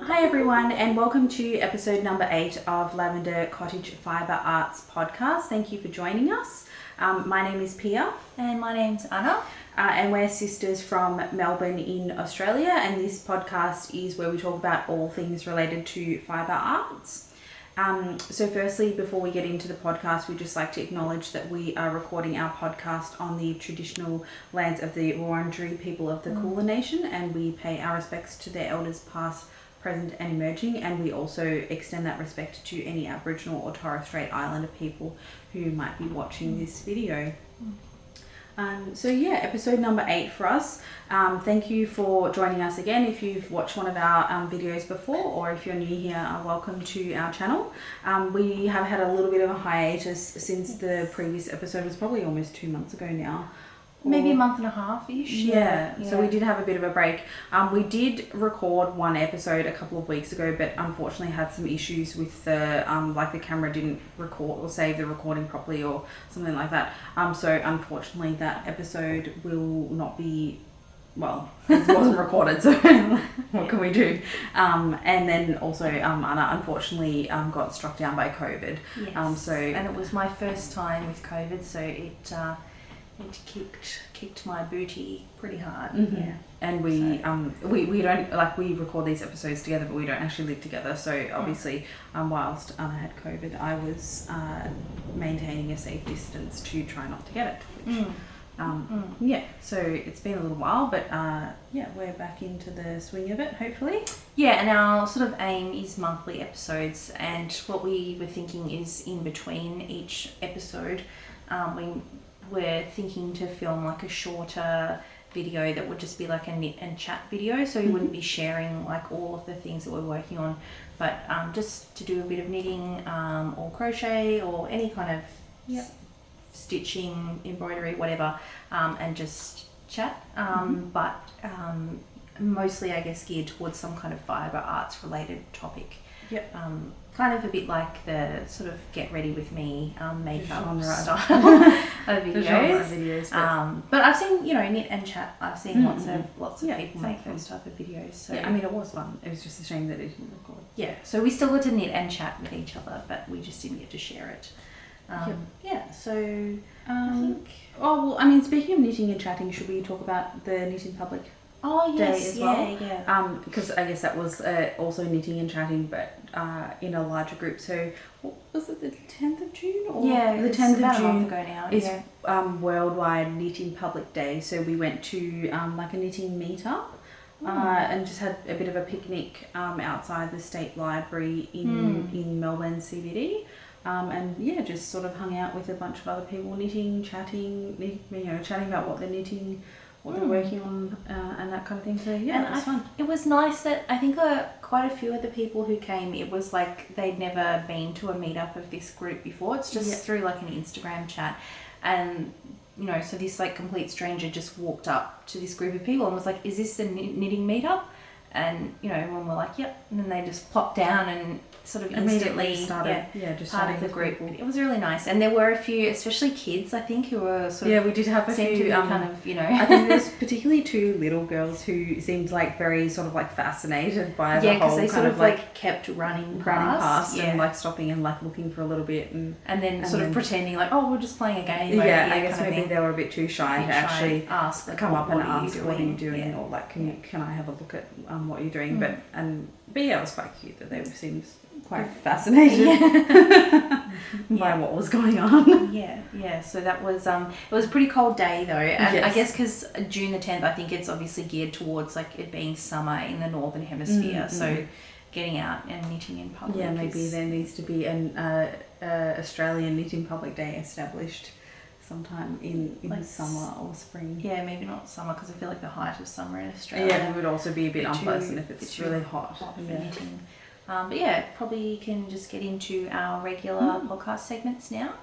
Hi everyone, and welcome to episode number 8 of Lavender Cottage Fibre Arts podcast. Thank you for joining us. My name is Pia. And my name's Anna. And we're sisters from Melbourne in Australia, and this podcast is where we talk about all things related to fibre arts. So firstly, before we get into the podcast, we'd just like to acknowledge that we are recording our podcast on the traditional lands of the Wurundjeri people of the Kulin Nation, and we pay our respects to their elders past, present and emerging, and we also extend that respect to any Aboriginal or Torres Strait Islander people who might be watching this video. So yeah, episode number 8 for us. Thank you for joining us again. If you've watched one of our videos before, or if you're new here, welcome to our channel. We have had a little bit of a hiatus since the previous episode was probably almost 2 months ago now. Maybe a month and a half-ish. Yeah, so we did have a bit of a break. We did record one episode a couple of weeks ago, but unfortunately had some issues with the, like the camera didn't record or save the recording properly or something like that. So unfortunately that episode will not be, well, it wasn't recorded, so what can we do? And then also Anna unfortunately got struck down by COVID. Yes. And it was my first time with COVID, so it kicked my booty pretty hard. Yeah. And we don't, like, we record these episodes together, but we don't actually live together, so obviously whilst Anna had COVID, I was maintaining a safe distance to try not to get it, which yeah, so it's been a little while, but yeah, we're back into the swing of it, hopefully. Yeah, and our sort of aim is monthly episodes, and what we were thinking is in between each episode, we're thinking to film like a shorter video that would just be like a knit and chat video, so we wouldn't be sharing like all of the things that we're working on, but just to do a bit of knitting or crochet or any kind of stitching, embroidery, whatever, and just chat, but mostly I guess geared towards some kind of fibre arts related topic. Yep. Kind of a bit like the sort of get ready with me makeup style of videos. But I've seen, knit and chat. I've seen lots of people make those type of videos. So yeah, I mean, it was fun. It was just a shame that it didn't record. Yeah, so we still got to knit and chat with each other, but we just didn't get to share it. Yeah, so I think. Oh well, I mean, speaking of knitting and chatting, should we talk about the Knit in Public day as well? Yeah. Because I guess that was also knitting and chatting, but in a larger group. So what was it, the 10th of June? Or the 10th of June ago now, is Worldwide Knit in Public Day. So we went to like a knitting meetup and just had a bit of a picnic outside the State Library in Melbourne CBD. And yeah, just sort of hung out with a bunch of other people, knitting, chatting, chatting about what they're knitting, what they're working on, and that kind of thing. So yeah, it was fun. It was nice that I think quite a few of the people who came, it was like they'd never been to a meetup of this group before. It's just through like an Instagram chat, and so this like complete stranger just walked up to this group of people and was like, "Is this the knitting meetup?" And everyone were like, "Yep," and then they just plopped down and sort of instantly started just part of the group. It was really nice, and there were a few, especially kids, I think, who were sort of we did have a few kind of I think there's particularly 2 little girls who seemed like very sort of like fascinated by the whole because they kind sort of like kept running past and like stopping and like looking for a little bit and then sort of pretending like, oh, we're just playing a game. I guess maybe they were a bit too shy to actually ask, like, come up and ask what are you doing, or like can I have a look at what you're doing. But yeah, it was quite cute that they seemed quite fascinated by what was going on. So that was it was a pretty cold day though, and I guess because June the 10th, I think it's obviously geared towards like it being summer in the northern hemisphere, so getting out and knitting in public. Maybe there needs to be an Australian Knitting Public Day established sometime in like summer or spring. Yeah, maybe not summer, because I feel like the height of summer in Australia. Yeah, it would also be a bit unpleasant if it's really hot. For knitting. But yeah, probably can just get into our regular podcast segments now.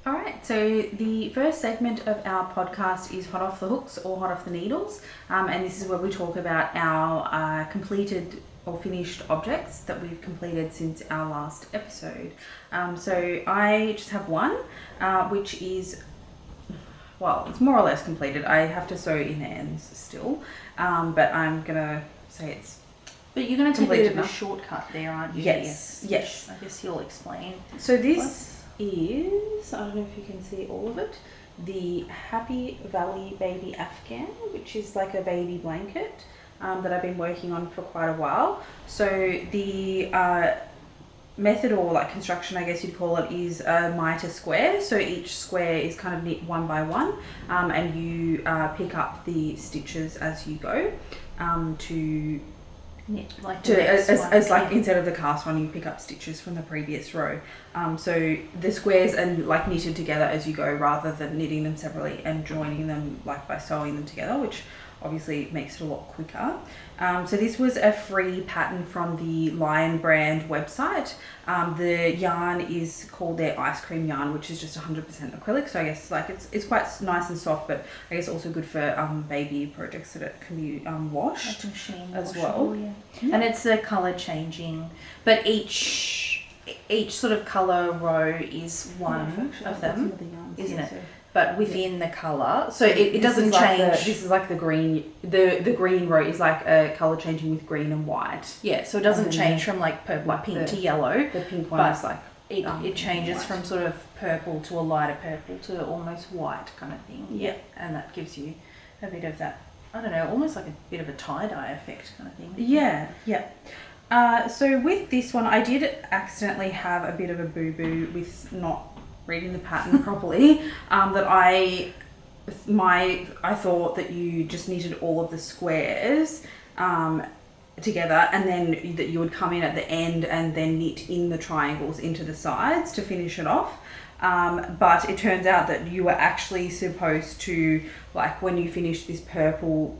Alright, so the first segment of our podcast is Hot Off the Hooks or Hot Off the Needles, and this is where we talk about our completed or finished objects that we've completed since our last episode. So I just have one, which is well, it's more or less completed. I have to sew in the ends still, but I'm gonna say it's. But you're going to take a Completed bit of a enough. shortcut there, aren't you? Yes. I guess you'll explain. So this is, I don't know if you can see all of it, the Happy Valley Baby Afghan, which is like a baby blanket that I've been working on for quite a while. So the method, or like construction I guess you'd call it, is a mitre square. So each square is kind of knit one by one, and you pick up the stitches as you go to Like as like instead of the cast one, you pick up stitches from the previous row. So the squares are like knitted together as you go, rather than knitting them separately and joining them like by sewing them together, which obviously makes it a lot quicker. So this was a free pattern from the Lion brand website. The yarn is called their Icecream yarn, which is just 100% acrylic. So I guess like it's quite nice and soft, but I guess also good for baby projects that it can be washed as well. Yeah. And it's the colour changing, but each sort of colour row is one of them, isn't it? But within the colour, so it doesn't change. This is like the green. The green row is like a colour changing with green and white. Yeah, so it doesn't change from like purple, like pink to yellow. The pink one is like it changes from sort of purple to a lighter purple to almost white kind of thing. Yeah, and that gives you a bit of that. I don't know, almost like a bit of a tie-dye effect kind of thing. Yeah. So with this one, I did accidentally have a bit of a boo-boo with not reading the pattern properly. That I thought that you just knitted all of the squares together, and then that you would come in at the end and then knit in the triangles into the sides to finish it off. But it turns out that you were actually supposed to, like when you finish this purple,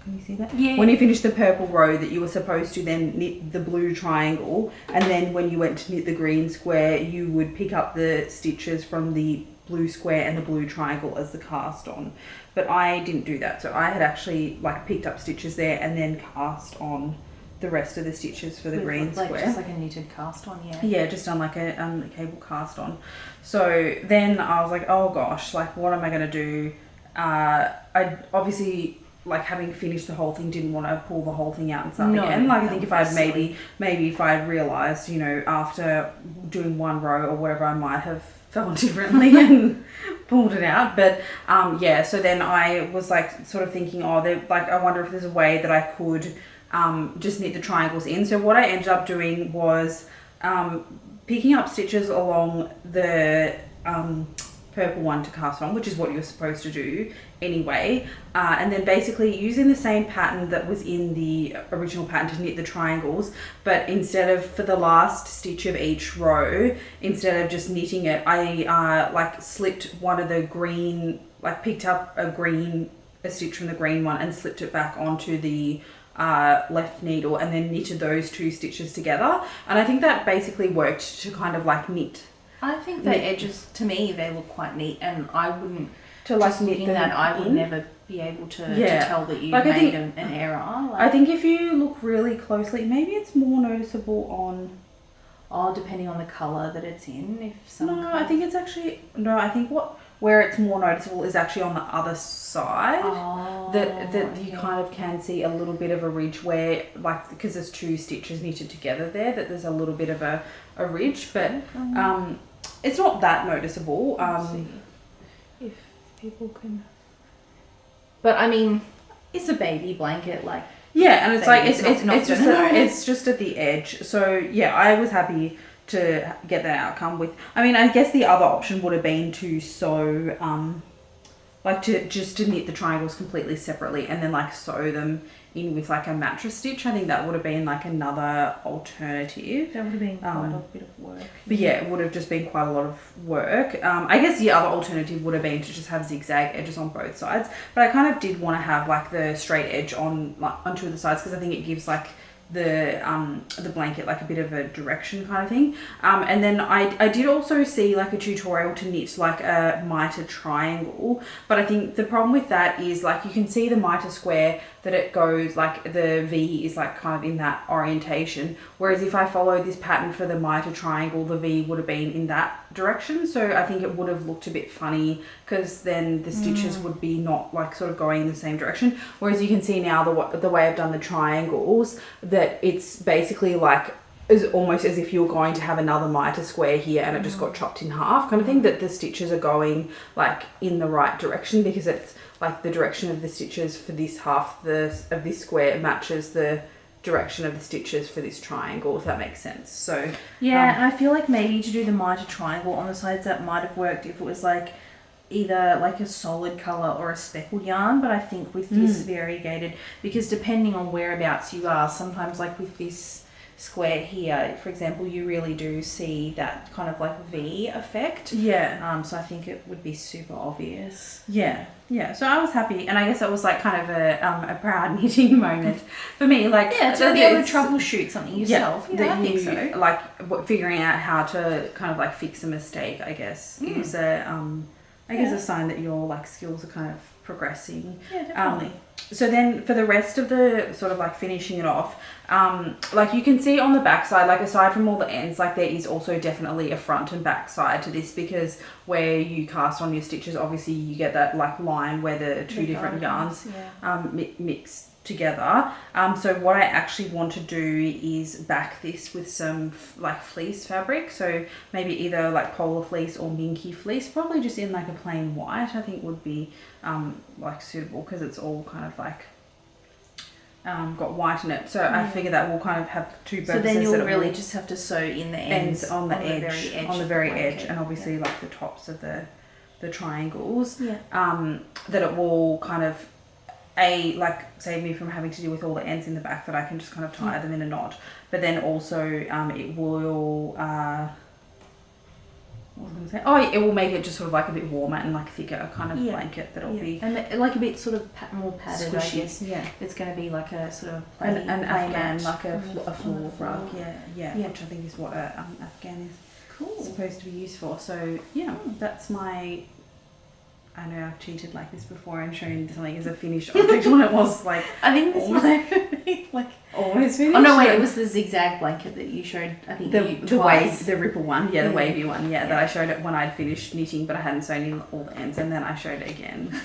can you see that? Yeah. When you finish the purple row, that you were supposed to then knit the blue triangle, and then when you went to knit the green square, you would pick up the stitches from the blue square and the blue triangle as the cast on. But I didn't do that, so I had actually like picked up stitches there and then cast on the rest of the stitches for the green square. Just like a knitted cast on, yeah. Yeah, just done like a cable cast on. So then I was like, oh gosh, like what am I going to do? I obviously, like having finished the whole thing, didn't want to pull the whole thing out and start again. Like I think if I'd maybe if I'd realised, you know, after doing one row or whatever, I might have felt differently and pulled it out. But yeah, so then I was like sort of thinking, I wonder if there's a way that I could just knit the triangles in. So what I ended up doing was picking up stitches along the purple one to cast on, which is what you're supposed to do anyway, and then basically using the same pattern that was in the original pattern to knit the triangles, but instead of, for the last stitch of each row, instead of just knitting it, I like slipped one of the green, like picked up a stitch from the green one and slipped it back onto the left needle, and then knitted those two stitches together. And I think that basically worked to kind of like knit. I think the edges, to me, they look quite neat, and I wouldn't, to like just looking knit at, I would never be able to tell that you made an error. I think if you look really closely, maybe it's more noticeable on... Oh, depending on the colour that it's in. I think it's actually... No, I think where it's more noticeable is actually on the other side. Oh, that you kind of can see a little bit of a ridge where, like, because there's two stitches knitted together there, that there's a little bit of a ridge, but it's not that noticeable. If people can... But I mean, it's a baby blanket, like... Yeah, and it's like, it's just at the edge. So yeah, I was happy to get that outcome with... I mean, I guess the other option would have been to sew, like to knit the triangles completely separately and then like sew them in with like a mattress stitch. I think that would have been like another alternative. That would have been quite a bit of work. But yeah, it would have just been quite a lot of work. I guess the other alternative would have been to just have zigzag edges on both sides. But I kind of did want to have like the straight edge on two of the sides, because I think it gives like the blanket like a bit of a direction kind of thing. And then I did also see like a tutorial to knit like a mitre triangle, but I think the problem with that is like you can see the mitre square that it goes like the V is like kind of in that orientation, whereas if I followed this pattern for the mitre triangle, the V would have been in that direction. So I think it would have looked a bit funny because then the stitches would be not like sort of going in the same direction. Whereas you can see now the way I've done the triangles, that it's basically like is almost as if you're going to have another mitre square here and it just got chopped in half kind of thing, that the stitches are going like in the right direction, because it's like the direction of the stitches for this half of this square matches the direction of the stitches for this triangle, if that makes sense. So yeah, and I feel like maybe to do the mitre triangle on the sides, that might have worked if it was like either like a solid colour or a speckled yarn, but I think with this variegated, because depending on whereabouts you are, sometimes like with this square here, for example, you really do see that kind of like V effect. Yeah. So I think it would be super obvious. Yeah. So I was happy, and I guess it was like kind of a proud knitting moment for me. Like to be able to troubleshoot something yourself. Yeah, I think so. Like figuring out how to kind of like fix a mistake, I guess, is a a sign that your like skills are kind of progressing. Yeah, definitely. So then for the rest of the sort of like finishing it off, like you can see on the back side, like aside from all the ends, like there is also definitely a front and back side to this, because where you cast on your stitches, obviously you get that like line where the two different yarns mix together. So what I actually want to do is back this with some like fleece fabric, so maybe either like polar fleece or minky fleece, probably just in like a plain white, I think would be like suitable, because it's all kind of like got white in it. So I figure that will kind of have two purposes. So then you'll really just have to sew in the ends on the very edge, and obviously like the tops of the triangles. That it will kind of like save me from having to deal with all the ends in the back, that I can just kind of tie them in a knot. But then also it will what was I going to say? Oh, it will make it just sort of like a bit warmer and like thicker kind of blanket that'll be, and like a bit sort of more padded, squishy. I guess. Yeah, it's going to be like a sort of an Afghan, mat. like a floor rug. Yeah, which I think is what a Afghan is supposed to be used for. So yeah, that's my. I know I've cheated like this before and shown something as a finished object when it was like I think this might be like almost finished. Oh no, wait! It was the zigzag blanket that you showed. I think the ripple one, the wavy one, that I showed it when I'd finished knitting, but I hadn't sewn in all the ends, and then I showed it again.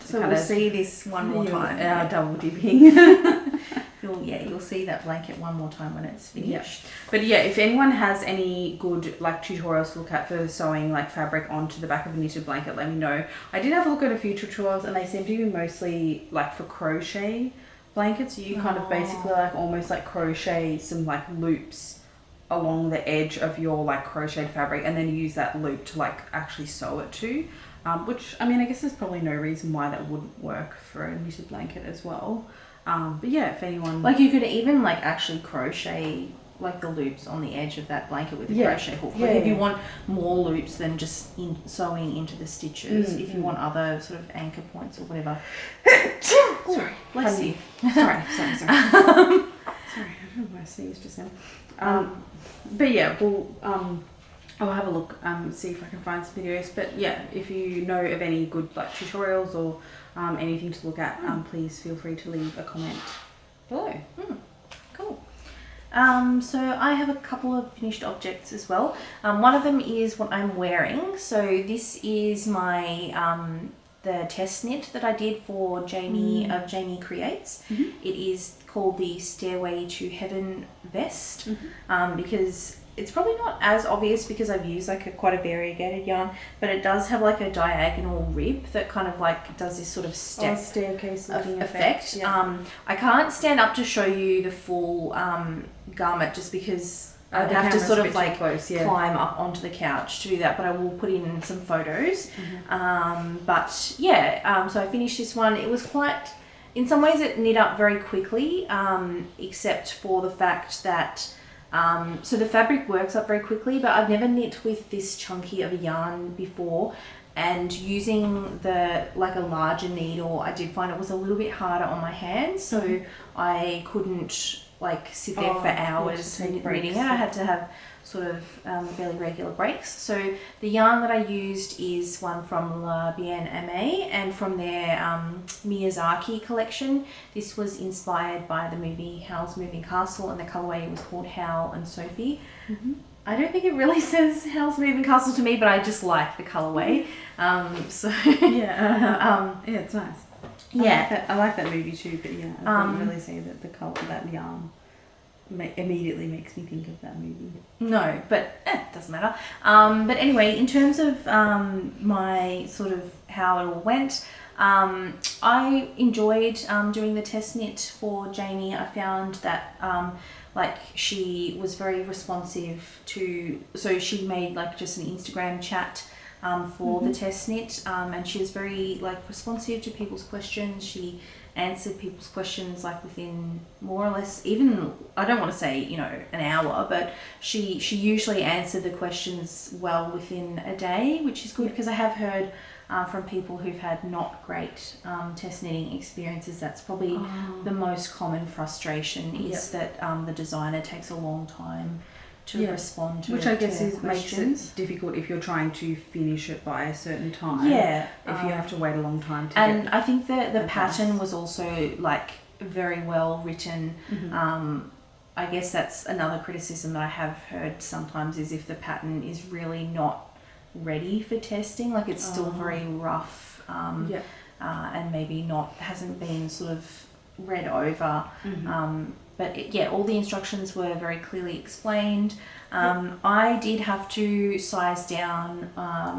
So we'll see this one more time. Double dipping. You'll see that blanket one more time when it's finished. But yeah, if anyone has any good like tutorials to look at for sewing like fabric onto the back of a knitted blanket, let me know. I did have a look at a few tutorials, and they seem to be mostly like for crochet blankets. You kind of basically like almost like crochet some like loops along the edge of your like crocheted fabric, and then use that loop to like actually sew it to. Which I mean, I guess there's probably no reason why that wouldn't work for a knitted blanket as well. But yeah, if anyone... Like you could even like actually crochet like the loops on the edge of that blanket with the crochet hook. Like if you want more loops than just sewing into the stitches, if you want other sort of anchor points or whatever. Sorry. Bless you. Sorry. Sorry, I don't know why I sneezed just then. But yeah, we'll... I'll have a look, see if I can find some videos. But yeah, if you know of any good like tutorials or anything to look at, please feel free to leave a comment below. Cool. So I have a couple of finished objects as well. One of them is what I'm wearing. So this is my the test knit that I did for Jamie of Jamie Creates. It is called the Stairway to Heaven vest, because it's probably not as obvious because I've used like quite a variegated yarn, but it does have like a diagonal rib that kind of like does this sort of staircase looking effect. I can't stand up to show you the full garment just because I'd have to sort of like climb up onto the couch to do that, but I will put in some photos. But yeah, so I finished this one. It was quite, in some ways it knit up very quickly, except for the fact that so the fabric works up very quickly, but I've never knit with this chunky of a yarn before, and using the like a larger needle, I did find it was a little bit harder on my hands, so I couldn't like sit there for hours knitting it. I had to have sort of fairly regular breaks. So the yarn that I used is one from Aimée, and from their Miyazaki collection. This was inspired by the movie Howl's Moving Castle, and the colourway was called Howl and Sophie. I don't think it really says Howl's Moving Castle to me, but I just like the colourway. Yeah, it's nice. Yeah, I like that movie too, but yeah, I can't really say that the colour of that yarn immediately makes me think of that movie. No, but it doesn't matter. But anyway, in terms of my sort of how it all went, I enjoyed doing the test knit for Jamie. I found that like she was very responsive to, so she made like just an Instagram chat for the test knit, and she was very like responsive to people's questions. She answered people's questions like within more or less, even, I don't want to say, you know, an hour, but she usually answered the questions well within a day, which is good, because I have heard from people who've had not great test knitting experiences, that's probably the most common frustration, is that the designer takes a long time to respond to, which I guess makes it difficult if you're trying to finish it by a certain time. Yeah, if you have to wait a long time to and I think the pattern was also like very well written. I guess that's another criticism that I have heard sometimes, is if the pattern is really not ready for testing, like it's still very rough, and maybe hasn't been sort of read over. But all the instructions were very clearly explained. I did have to size down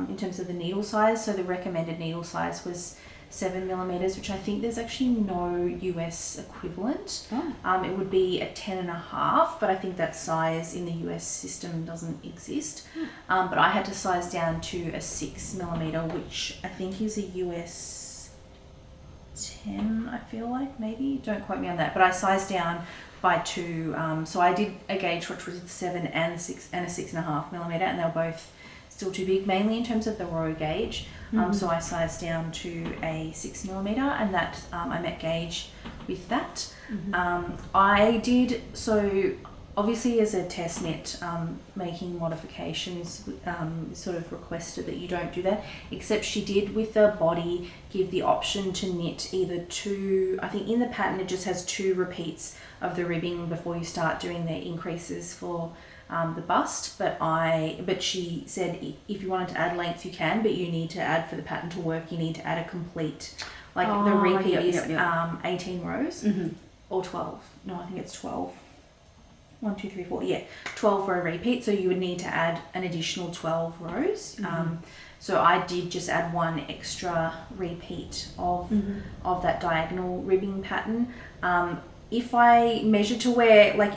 in terms of the needle size. So the recommended needle size was 7mm, which I think there's actually no US equivalent. It would be a 10.5, but I think that size in the US system doesn't exist. But I had to size down to a 6mm, which I think is a US 10, I feel like, maybe. Don't quote me on that. But I sized down by 2, so I did a gauge which was a 7 and a 6.5mm, and they were both still too big, mainly in terms of the row gauge. So I sized down to a 6mm, and that I met gauge with that. I did, so obviously as a test knit, making modifications sort of requested that you don't do that, except she did with the body give the option to knit either 2, I think in the pattern it just has 2 repeats of the ribbing before you start doing the increases for the bust, but she said if you wanted to add length you can, but you need to add, for the pattern to work, you need to add a complete, like the repeat is 18 rows or 12, no I think it's 12, 1 2 3 4, 12 row repeat, so you would need to add an additional 12 rows. So I did just add 1 extra repeat of that diagonal ribbing pattern. If I measure to where, like,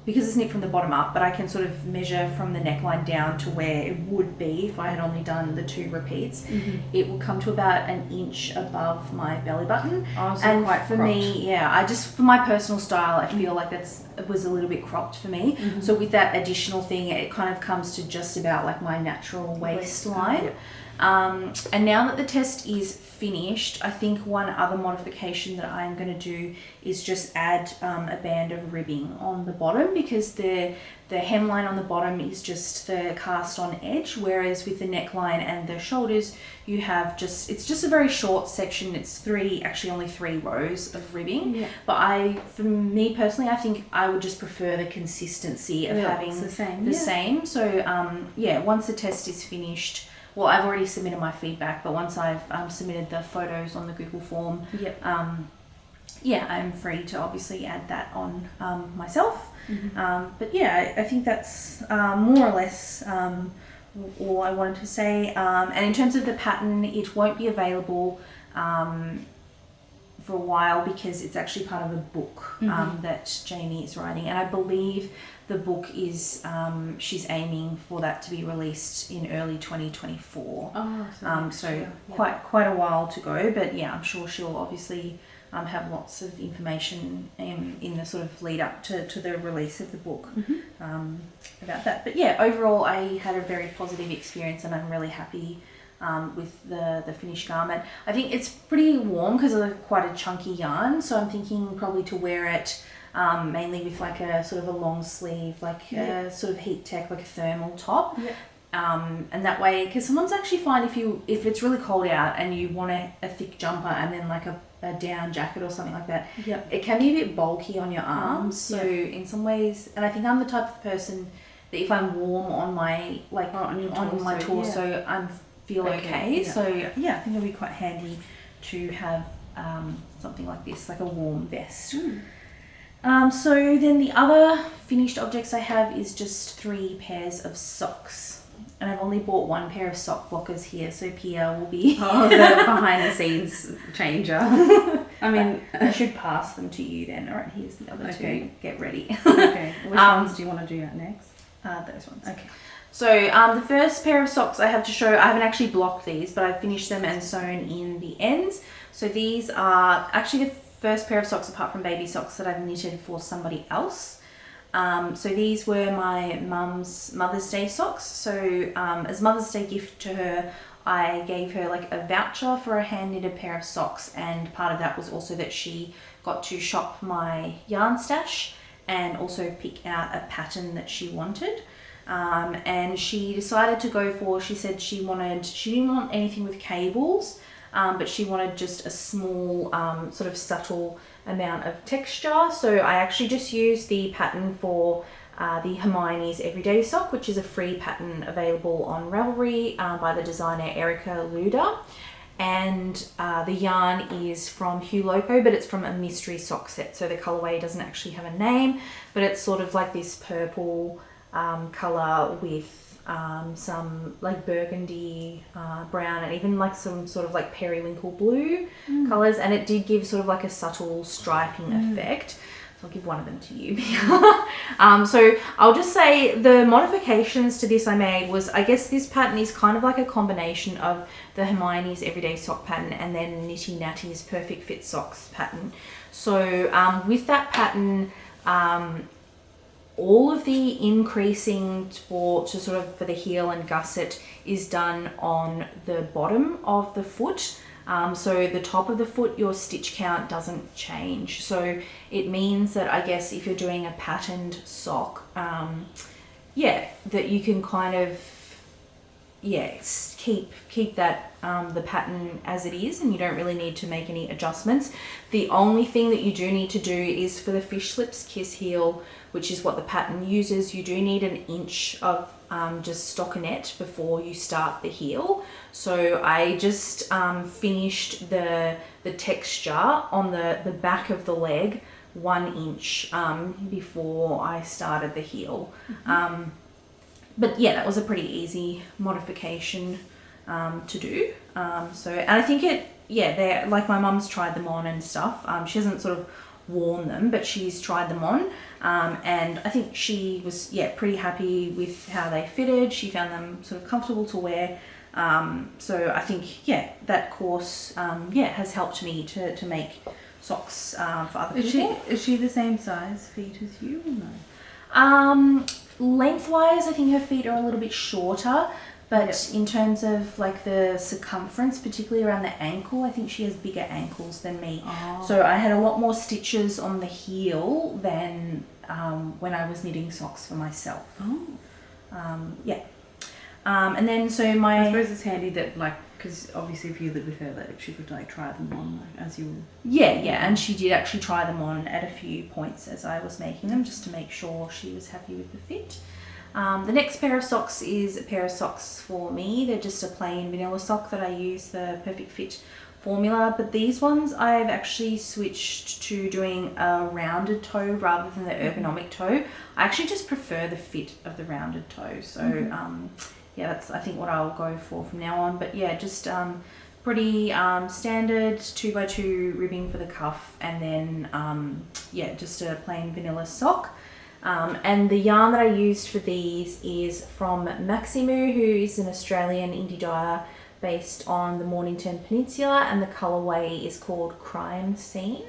because it's knit from the bottom up, but I can sort of measure from the neckline down to where it would be if I had only done the 2 repeats, it will come to about 1 inch above my belly button. So and quite for cropped. Me, I just, for my personal style, I feel like it was a little bit cropped for me. So with that additional thing, it kind of comes to just about like my natural waistline. And now that the test is finished, I think one other modification that I'm going to do is just add a band of ribbing on the bottom, because the hemline on the bottom is just the cast on edge, whereas with the neckline and the shoulders you have it's just a very short section. It's only 3 rows of ribbing. But for me personally, I think I would just prefer the consistency of having the same. So once the test is finished, well, I've already submitted my feedback, but once I've submitted the photos on the Google form, I'm free to obviously add that on myself. But I think that's more or less all I wanted to say. And in terms of the pattern, it won't be available for a while, because it's actually part of a book that Jamie is writing, and I believe the book is she's aiming for that to be released in early 2024. Quite a while to go, but I'm sure she'll obviously have lots of information in the sort of lead up to the release of the book about that. But overall I had a very positive experience, and I'm really happy with the finished garment. I think it's pretty warm because it's quite a chunky yarn, so I'm thinking probably to wear it mainly with like a sort of a long sleeve, like a sort of heat tech, like a thermal top. And that way, because sometimes I actually find if it's really cold out and you want a thick jumper and then like a down jacket or something like that, it can be a bit bulky on your arms. So in some ways, and I think I'm the type of person that if I'm warm on my on my torso, I feel okay. So yeah, I think it'll be quite handy to have something like this, like a warm vest. So then the other finished objects I have is just 3 pairs of socks. And I've only bought 1 pair of sock blockers here, so Pia will be the behind the scenes changer. I mean, I should pass them to you then. All right, here's the other 2. Get ready. Okay. Which ones do you want to do next? Those ones. Okay. So the first pair of socks I have to show, I haven't actually blocked these, but I've finished them and sewn in the ends. So these are actually the first pair of socks apart from baby socks that I've knitted for somebody else. So these were my mum's Mother's Day socks. So as Mother's Day gift to her, I gave her like a voucher for a hand knitted pair of socks, and part of that was also that she got to shop my yarn stash and also pick out a pattern that she wanted. And she decided to go for, she said she didn't want anything with cables, but she wanted just a small sort of subtle amount of texture. So I actually just used the pattern for the Hermione's Everyday Sock, which is a free pattern available on Ravelry by the designer Erica Lueder. And the yarn is from Hugh Loco, but it's from a mystery sock set. So the colorway doesn't actually have a name, but it's sort of like this purple color with some like burgundy, brown, and even like some sort of like periwinkle blue colors, and it did give sort of like a subtle striping effect. So I'll give one of them to you. So I'll just say the modifications to this I made was, I guess this pattern is kind of like a combination of the Hermione's Everyday Sock pattern and then Nitty Natty's Perfect Fit Socks pattern. So with that pattern, all of the increasing for the heel and gusset is done on the bottom of the foot. So the top of the foot, your stitch count doesn't change. So it means that, I guess, if you're doing a patterned sock, that you can kind of, keep that, the pattern as it is, and you don't really need to make any adjustments. The only thing that you do need to do is for the Fish Slips Kiss heel, which is what the pattern uses, you do need 1 inch of just stockinette before you start the heel. So I just finished the texture on the back of the leg 1 inch before I started the heel. But yeah, that was a pretty easy modification to do. And I think they're like, my mum's tried them on and stuff. She hasn't sort of worn them, but she's tried them on. And I think she was, pretty happy with how they fitted. She found them sort of comfortable to wear. So I think, that course, has helped me to make socks for other people. Is she the same size feet as you or no? Lengthwise, I think her feet are a little bit shorter, but in terms of like the circumference, particularly around the ankle, I think she has bigger ankles than me. So I had a lot more stitches on the heel than when I was knitting socks for myself. And then so I suppose it's handy that, like, because obviously if you live with her, that she could like try them on as you. And she did actually try them on at a few points as I was making them, just to make sure she was happy with the fit. The next pair of socks is a pair of socks for me. They're just a plain vanilla sock that I use the Perfect Fit formula, but these ones I've actually switched to doing a rounded toe rather than the ergonomic toe. I actually just prefer the fit of the rounded toe. So that's I think what I'll go for from now on. But just pretty standard 2x2 ribbing for the cuff, and then just a plain vanilla sock. And the yarn that I used for these is from Maximu, who is an Australian indie dyer based on the Mornington Peninsula, and the colourway is called Crime Scene.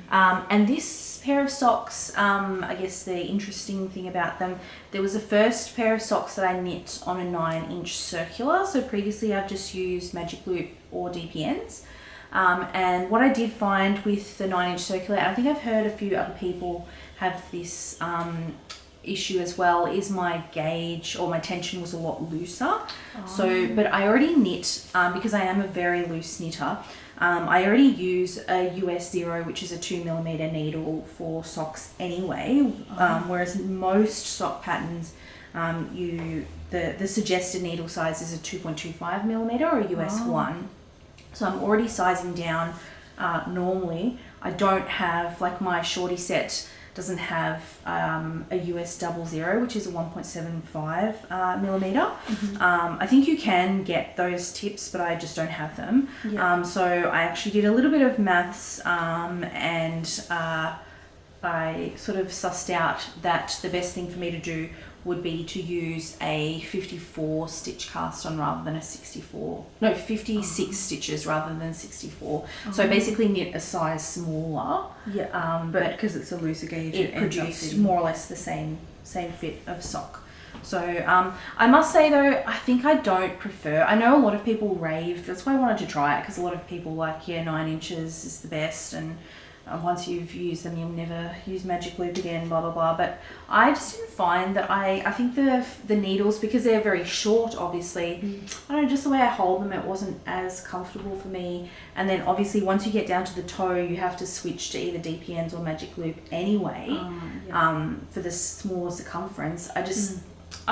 And this pair of socks, I guess the interesting thing about them, there was the first pair of socks that I knit on a 9-inch circular. So previously I've just used Magic Loop or DPNs. And what I did find with the 9-inch circular, and I think I've heard a few other people have this issue as well, is my gauge or my tension was a lot looser. So, but I already knit, because I am a very loose knitter, I already use a US 0, which is a 2mm needle for socks anyway, whereas most sock patterns, the suggested needle size is a 2.25mm or a US 1. So I'm already sizing down normally. I don't have, like my shorty set doesn't have a US 00, which is a 1.75 millimeter. I think you can get those tips, but I just don't have them. So I actually did a little bit of maths and I sort of sussed out that the best thing for me to do would be to use a 54 stitch cast on rather than a 56 stitches rather than 64. So I basically knit a size smaller. But because it's a looser gauge, it produced more or less the same fit of sock. So I must say though, I think I don't prefer, I know a lot of people rave, that's why I wanted to try it, because a lot of people like, 9 inches is the best, and once you've used them, you'll never use Magic Loop again, blah, blah, blah. But I just didn't find that I think the needles, because they're very short, obviously, I don't know, just the way I hold them, it wasn't as comfortable for me. And then obviously once you get down to the toe, you have to switch to either DPNs or Magic Loop anyway, for the smaller circumference. I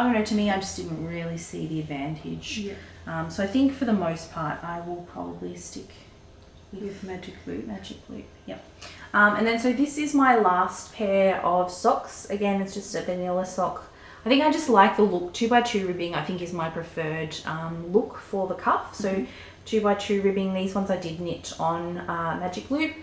don't know, to me, I just didn't really see the advantage. So I think for the most part, I will probably stick with Magic Loop. And then so this is my last pair of socks. Again, it's just a vanilla sock. I think I just like the look. 2x2 ribbing I think is my preferred look for the cuff. So 2x2 ribbing, these ones I did knit on Magic Loop.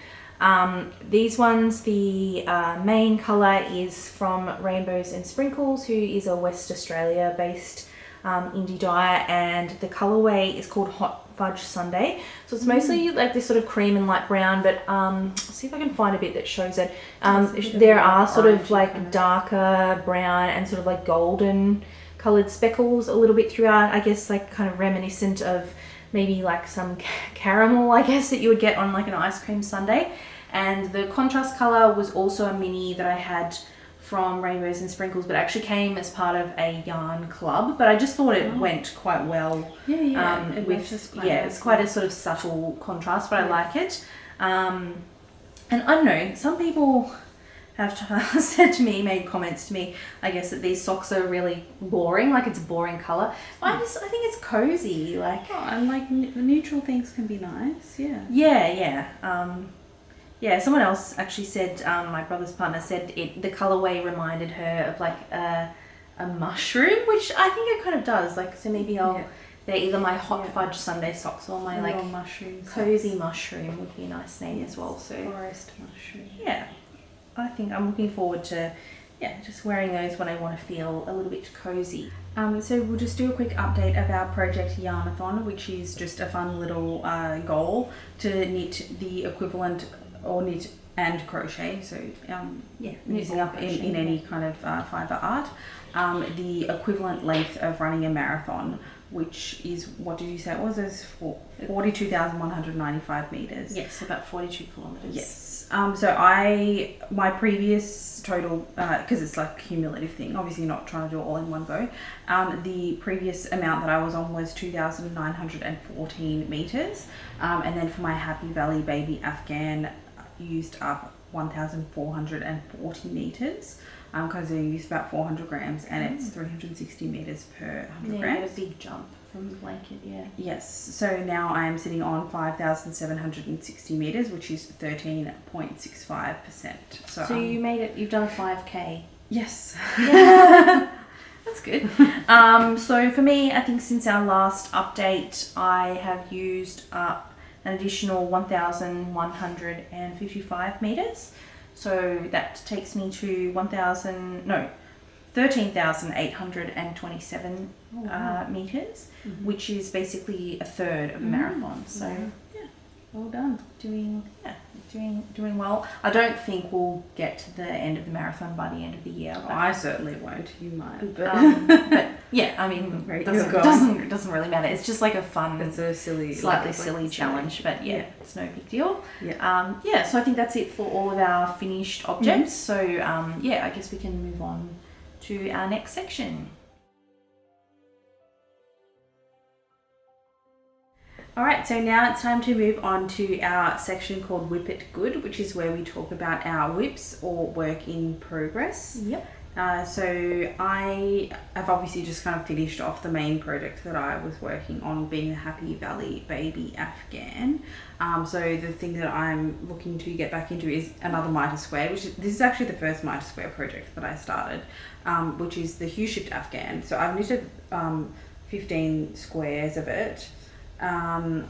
These ones, the main colour is from Rainbows and Sprinkles, who is a West Australia based indie dyer, and the colourway is called Hot Fudge Sundae. So it's mostly like this sort of cream and light brown, but I'll see if I can find a bit that shows it. There are sort of like darker brown and sort of like golden coloured speckles a little bit throughout, I guess, like kind of reminiscent of maybe like some caramel, I guess, that you would get on like an ice cream sundae. And the contrast colour was also a mini that I had from Rainbows and Sprinkles, but actually came as part of a yarn club, but I just thought it went quite well. It's quite a sort of subtle contrast, but I like it. And I don't know, some people have said to me, made comments to me, I guess, that these socks are really boring, like it's a boring colour. But I think it's cozy, like. And like neutral things can be nice, someone else actually said, my brother's partner said the colourway reminded her of like a mushroom, which I think it kind of does. Like, so maybe they're either my Hot Fudge Sundae socks or my like cozy mushroom would be a nice name as well. So forest mushroom. Yeah, I think I'm looking forward to just wearing those when I want to feel a little bit cozy. So we'll just do a quick update of our project Yarnathon, which is just a fun little goal to knit the equivalent, or knit and crochet, so using up in any kind of fibre art, the equivalent length of running a marathon, which is, what did you say it was? It was 42,195 metres. Yes, about 42 kilometres. Yes. So my previous total, because it's like a cumulative thing, obviously not trying to do it all in one go, the previous amount that I was on was 2,914 metres, and then for my Happy Valley Baby Afghan, used up 1,440 metres, because I used about 400 grams, and it's 360 metres per 100 grams. Yeah, a big jump from the blanket, Yes, so now I am sitting on 5,760 metres, which is 13.65%. So you made it, you've done a 5K. Yes. Yeah. That's good. So for me, I think since our last update, I have used up an additional 1,155 metres. So that takes me to 13,827 metres, which is basically a third of a marathon. So well done. doing well. I don't think we'll get to the end of the marathon by the end of the year. But, I certainly won't. You might, but but yeah, I mean, it doesn't really matter. It's just like a fun, it's a slightly silly challenge, but yeah, it's no big deal. Yeah. So I think that's it for all of our finished objects. So I guess we can move on to our next section. Alright, so now it's time to move on to our section called Whip It Good, which is where we talk about our whips or work in progress. Yep. So I have obviously just kind of finished off the main project that I was working on, being the Happy Valley Baby Afghan. So the thing that I'm looking to get back into is another mitre square, this is actually the first mitre square project that I started, which is the Hue Shift Afghan. So I've knitted 15 squares of it. But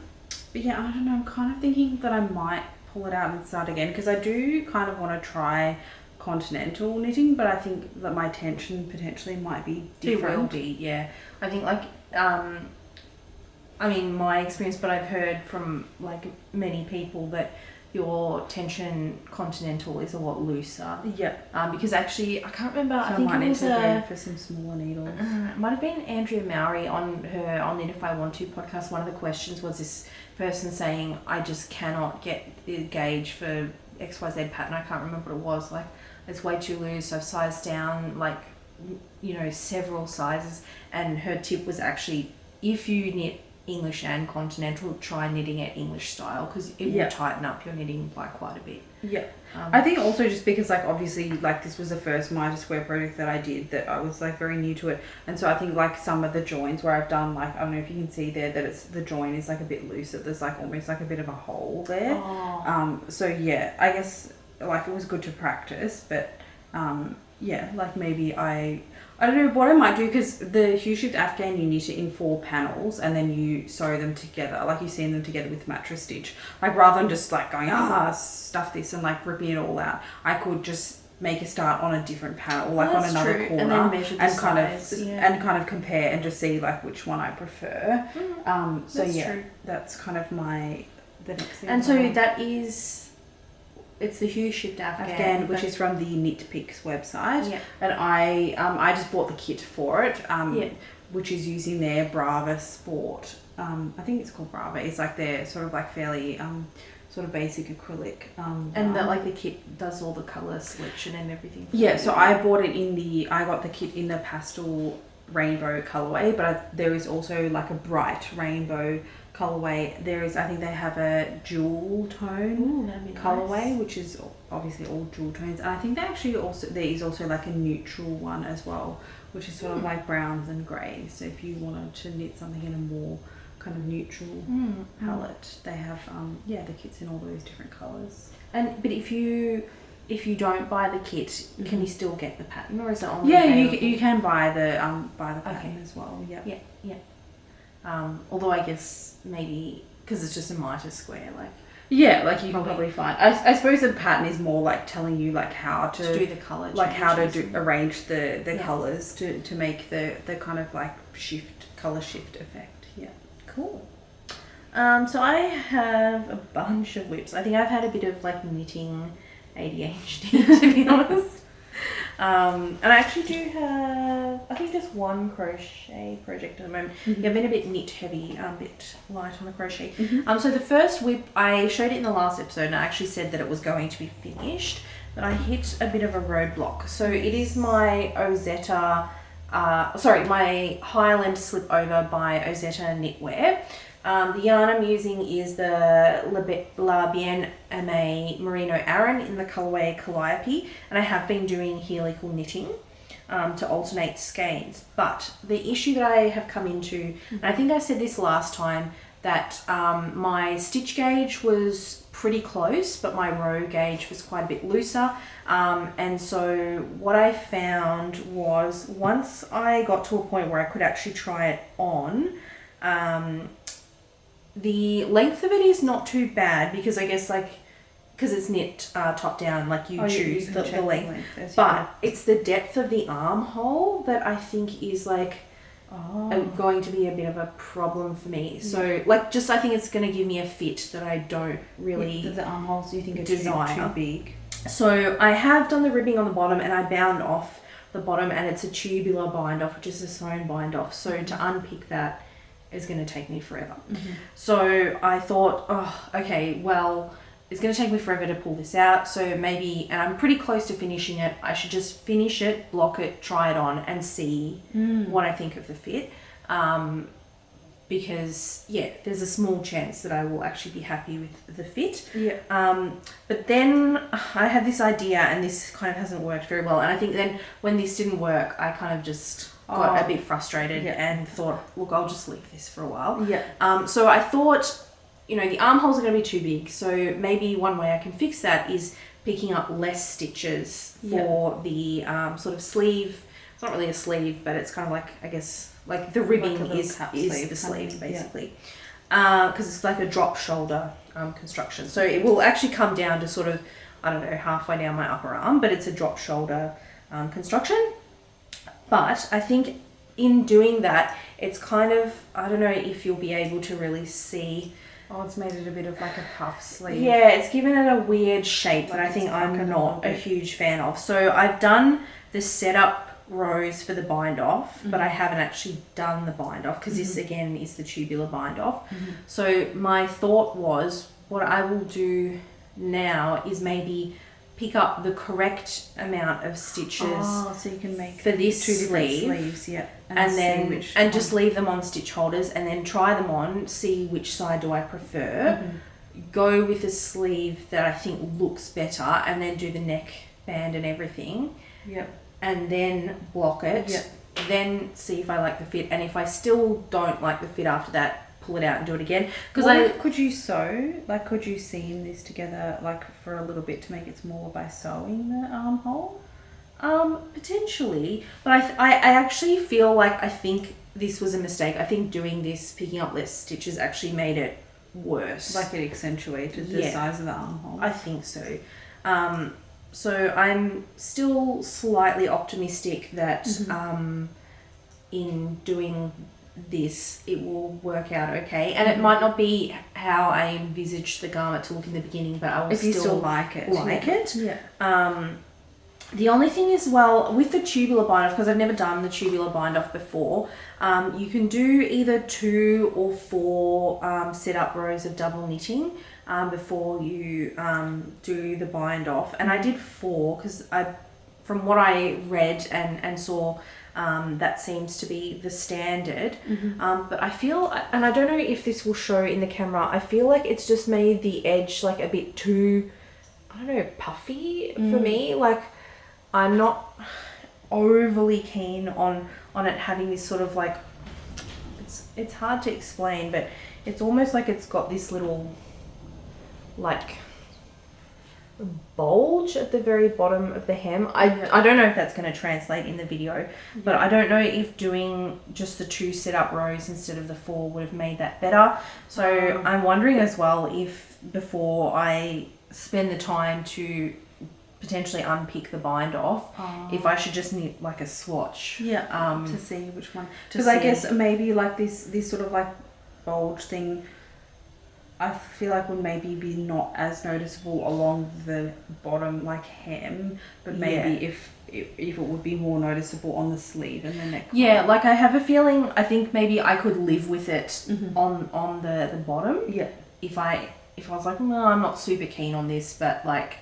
yeah, I don't know, I'm kind of thinking that I might pull it out and start again, because I do kind of want to try continental knitting, but I think that my tension potentially might be different. It will be, yeah. I think like, I mean, my experience, but I've heard from like many people that your tension continental is a lot looser. Yeah. Because actually, I can't remember. So I think I might it was need to go for some smaller needles. It might have been Andrea Mowry on Knit If I Want To podcast. One of the questions was this person saying, I just cannot get the gauge for XYZ pattern. I can't remember what it was. Like, it's way too loose. So I've sized down like, several sizes. And her tip was actually, if you knit English and continental, try knitting it English style, because it will tighten up your knitting by quite a bit. Yeah. I think also just because like obviously like this was the first mitre square project that I did, that I was like very new to it, and so I think like some of the joins where I've done like, I don't know if you can see there that it's the join is like a bit looser, there's like almost like a bit of a hole there. So yeah, I guess like it was good to practice, but like maybe I don't know what I might do, because the Hue Shift Afghan, you knit it in 4 panels and then you sew them together, like you seam them together with mattress stitch. Like rather than just like going, stuff this and like ripping it all out, I could just make a start on a different panel, like on another corner, and then measure the size, and kind of compare and just see like which one I prefer. True. That's kind of the next thing. And so that is... It's the Hue Shift Afghan, which is from the Knit Picks website. Yeah. And I just bought the kit for it, which is using their Brava Sport. I think it's called Brava. It's like their sort of like fairly sort of basic acrylic. And that like the kit does all the colour selection and everything. Yeah, so I bought it I got the kit in the pastel rainbow colourway, but there is also like a bright rainbow colorway. I think they have a jewel tone colorway, which is obviously all jewel tones. And I think there is also like a neutral one as well, which is sort of like browns and greys. So if you wanted to knit something in a more kind of neutral palette, they have the kits in all those different colors. But if you don't buy the kit, can you still get the pattern, or is it only you can buy the pattern as well. Yeah. Although I guess maybe because it's just a mitre square, like you can probably find. I suppose the pattern is more like telling you like how to do the colour, like how to arrange the colours to make the kind of like colour shift effect. Yeah. Cool. So I have a bunch of whips. I think I've had a bit of like knitting ADHD, to be honest. And I actually do have, I think, just one crochet project at the moment. I've been a bit knit heavy, a bit light on the crochet. So the first whip, I showed it in the last episode, and I actually said that it was going to be finished, but I hit a bit of a roadblock. So it is my my Highlander slip over by Ozetta Knitwear. The yarn I'm using is the La Bien Aimée Merino Aran in the colourway Calliope, and I have been doing helical knitting to alternate skeins. But the issue that I have come into, and I think I said this last time, that my stitch gauge was pretty close, but my row gauge was quite a bit looser. And so what I found was, once I got to a point where I could actually try it on, the length of it is not too bad, because I guess because it's knit top down, like you choose the length. But it's the depth of the armhole that I think is like going to be a bit of a problem for me. So like just I think it's going to give me a fit that I don't really the armholes do you think are desire. too big? So I have done the ribbing on the bottom and I bound off the bottom, and it's a tubular bind off, which is a sewn bind off. So to unpick that is going to take me forever. So I thought, oh, okay, well, it's going to take me forever to pull this out. So maybe, and I'm pretty close to finishing it, I should just finish it, block it, try it on and see what I think of the fit. Because there's a small chance that I will actually be happy with the fit. But then I had this idea, and this kind of hasn't worked very well. And I think then when this didn't work, I kind of just got a bit frustrated and thought, look, I'll just leave this for a while. So I thought, the armholes are going to be too big. So maybe one way I can fix that is picking up less stitches for the sort of sleeve. It's not really a sleeve, but it's kind of like, I guess, like the ribbing like is the sleeve basically. Because it's like a drop shoulder construction. So it will actually come down to sort of, I don't know, halfway down my upper arm, but it's a drop shoulder construction. But I think in doing that, it's kind of, I don't know if you'll be able to really see. Oh, it's made it a bit of like a puff sleeve. Yeah, it's given it a weird shape that I think I'm not a huge fan of. So I've done the setup rows for the bind off, but I haven't actually done the bind off because this again is the tubular bind off. So my thought was, what I will do now is maybe pick up the correct amount of stitches so you can make for this two different sleeve, sleeves, and then just leave them on stitch holders and then try them on, see which side do I prefer, go with a sleeve that I think looks better, and then do the neck band and everything. And then block it, then see if I like the fit, and if I still don't like the fit after that, pull it out and do it again. Because could you sew? Like, could you seam this together like for a little bit to make it smaller by sewing the armhole? Potentially, but I actually feel like I think this was a mistake. I think doing this, picking up less stitches, actually made it worse. Like it accentuated the size of the armhole. I think so. So I'm still slightly optimistic that in doing this it will work out okay, and it might not be how I envisaged the garment to look in the beginning, but I will still like it. The only thing is, well, with the tubular bind off, because I've never done the tubular bind off before, you can do either 2 or 4 set up rows of double knitting before you do the bind off. And I did 4 because from what I read and saw, that seems to be the standard. But I feel, and I don't know if this will show in the camera, I feel like it's just made the edge like a bit too, I don't know, puffy for me. Like, I'm not overly keen on it having this sort of like, it's hard to explain, but it's almost like it's got this little like bulge at the very bottom of the hem. I don't know if that's going to translate in the video, but I don't know if doing just the 2 set up rows instead of the 4 would have made that better. So I'm wondering as well if before I spend the time to potentially unpick the bind off, if I should just knit like a swatch. To see which one. Because I guess maybe like this sort of like bulge thing, I feel like would maybe be not as noticeable along the bottom like hem, but maybe if it would be more noticeable on the sleeve and the neck. Like I have a feeling, I think maybe I could live with it on the bottom. If I was like, no, I'm not super keen on this, but like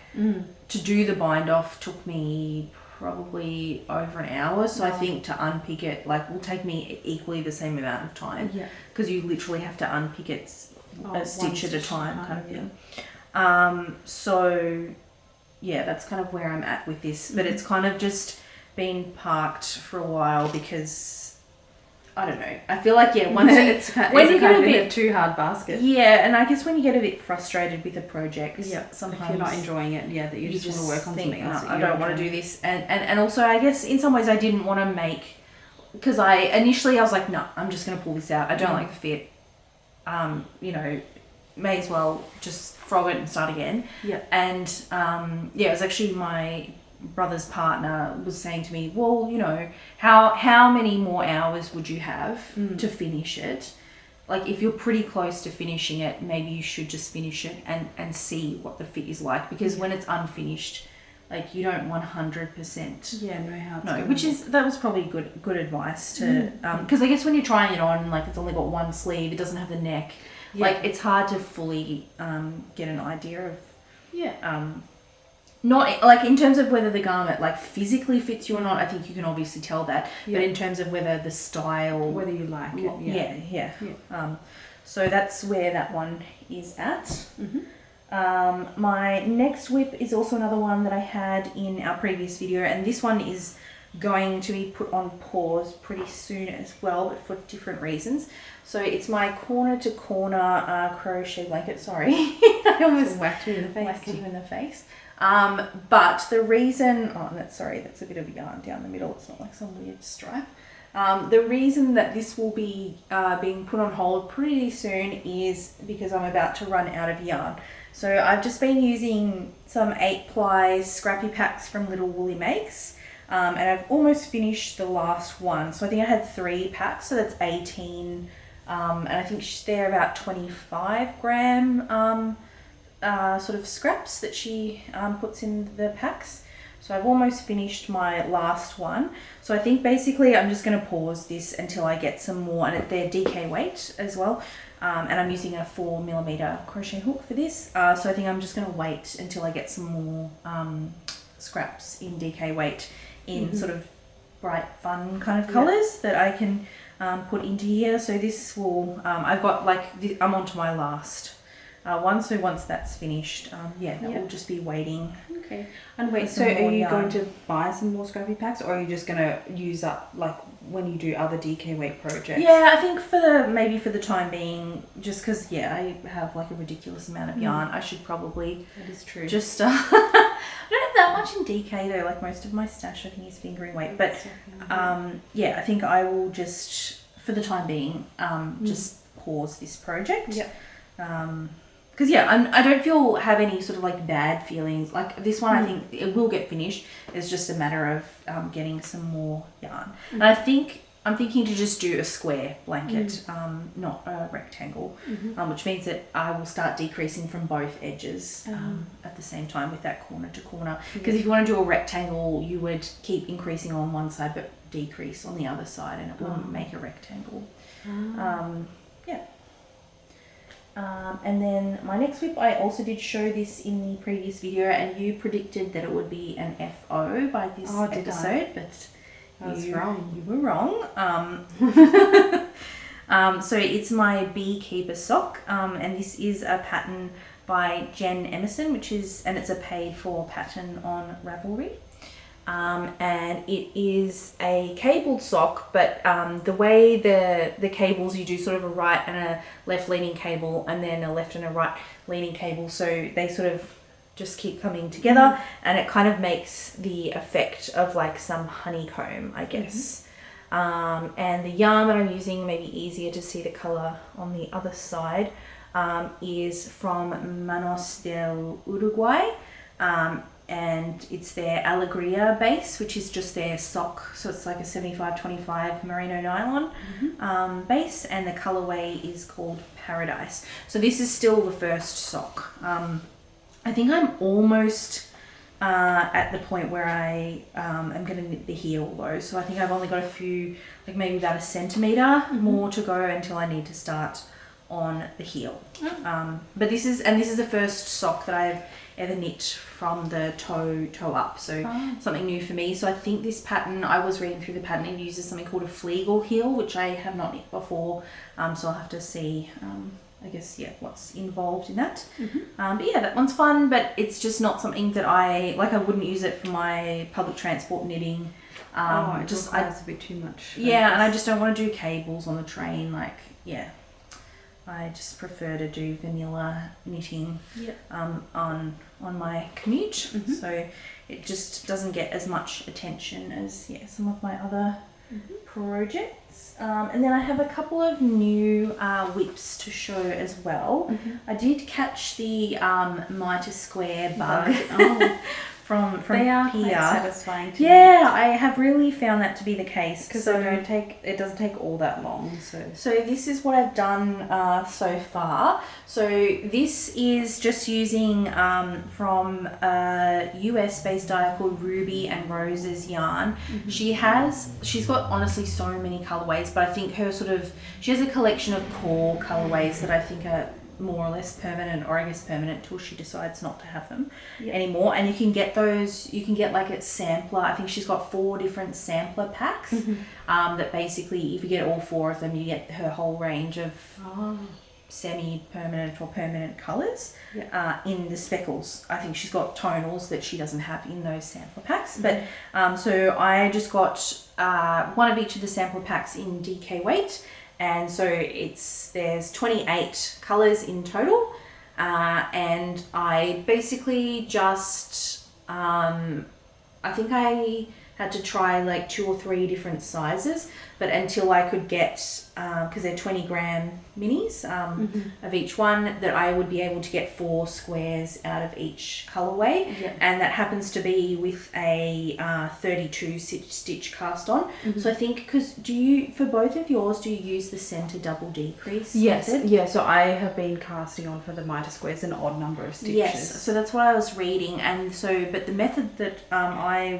to do the bind off took me probably over an hour. So I think to unpick it like will take me equally the same amount of time. Because you literally have to unpick it a stitch at a time kind of thing. So yeah, that's kind of where I'm at with this, but it's kind of just been parked for a while because I don't know, I feel like once when you get a bit too hard basket, and I guess when you get a bit frustrated with a project, sometimes if you're not enjoying it, that you just want to work on something else. I don't want to do this, and also I guess in some ways I didn't want to make, because I was like, no, I'm just going to pull this out, I don't like the fit, may as well just throw it and start again. And it was actually my brother's partner was saying to me, well, you know, how many more hours would you have to finish it? Like, if you're pretty close to finishing it, maybe you should just finish it and see what the fit is like, because when it's unfinished, like, you don't 100% know how it's going. which is, that was probably good advice to, because I guess when you're trying it on, like, it's only got one sleeve, it doesn't have the neck, like, it's hard to fully get an idea of not like in terms of whether the garment like physically fits you or not. I think you can obviously tell that, but in terms of whether the style, whether you like it, so that's where that one is at. My next whip is also another one that I had in our previous video, and this one is going to be put on pause pretty soon as well, but for different reasons. So it's my corner to corner crochet blanket. Sorry, I almost whacked you in the face. Whacked you in the face. But the reason, that's a bit of yarn down the middle. It's not like some weird stripe. The reason that this will be being put on hold pretty soon is because I'm about to run out of yarn. So I've just been using some 8-ply scrappy packs from Little Woolly Makes, and I've almost finished the last one. So I think I had 3 packs, so that's 18, and I think they're about 25 gram sort of scraps that she puts in the packs. So I've almost finished my last one. So I think basically I'm just going to pause this until I get some more, and they're DK weight as well. And I'm using a 4mm crochet hook for this. So I think I'm just going to wait until I get some more scraps in DK weight in sort of bright, fun kind of colours that I can put into here. So this will, I've got like, I'm onto my last one, so once that's finished, that will just be waiting. Okay. And wait, so are you going to buy some more scrappy packs, or are you just going to use up, like, when you do other DK weight projects? Yeah, I think maybe for the time being, just because, I have like a ridiculous amount of yarn, I should probably... That is true. Just, I don't have that much in DK though, like most of my stash I think is fingering weight, but I think I will just, for the time being, just pause this project. Yep. Because I don't have any sort of like bad feelings. Like this one, I think it will get finished. It's just a matter of getting some more yarn. And I think I'm thinking to just do a square blanket, not a rectangle, which means that I will start decreasing from both edges at the same time with that corner to corner. Because if you want to do a rectangle, you would keep increasing on one side but decrease on the other side, and it wouldn't make a rectangle. And then my next whip, I also did show this in the previous video, and you predicted that it would be an FO by this episode, but I was wrong. You were wrong. So it's my Beekeeper sock, and this is a pattern by Jen Emerson, and it's a paid for pattern on Ravelry. And it is a cabled sock, but the way the cables, you do sort of a right and a left leaning cable, and then a left and a right leaning cable, so they sort of just keep coming together, and it kind of makes the effect of like some honeycomb, I guess. And the yarn that I'm using, maybe easier to see the colour on the other side, is from Manos del Uruguay. And it's their Alegria base, which is just their sock, so it's like a 75-25 merino nylon base, and the colorway is called Paradise. So this is still the first sock. I think I'm almost at the point where I am going to knit the heel though, so I think I've only got a few, like maybe about a centimetre more to go until I need to start on the heel. But this is the first sock that I've ever knit from the toe up, so something new for me. So I think this pattern, I was reading through the pattern, it uses something called a Flegel heel, which I have not knit before, so I'll have to see I guess what's involved in that. But that one's fun, but it's just not something that I wouldn't use it for my public transport knitting. It just requires a bit too much. And I just don't want to do cables on the train, I just prefer to do vanilla knitting on my commute, so it just doesn't get as much attention as some of my other projects. And then I have a couple of new whips to show as well. I did catch the Mitre Square bug from they are here. quite satisfying to Yeah, I have really found that to be the case. because it doesn't take all that long. So this is what I've done so far. So this is just using from a US-based dye called Ruby and Rose's yarn. She's got honestly so many colorways, but I think she has a collection of core colorways that I think are more or less permanent, or I guess permanent till she decides not to have them anymore. And you can get like a sampler. I think she's got 4 different sampler packs that basically, if you get all 4 of them, you get her whole range of semi-permanent or permanent colours in the speckles. I think she's got tonals that she doesn't have in those sampler packs. But so I just got one of each of the sampler packs in DK weight. And so there's 28 colours in total, and I basically just I think I had to try like 2 or 3 different sizes, but until I could get because they're 20-gram minis of each one, that I would be able to get 4 squares out of each colorway, and that happens to be with a 32 stitch cast on. So I think, because for both of yours, do you use the center double decrease method? Yeah, so I have been casting on for the miter squares an odd number of stitches. Yes, so that's what I was reading, and so but the method that I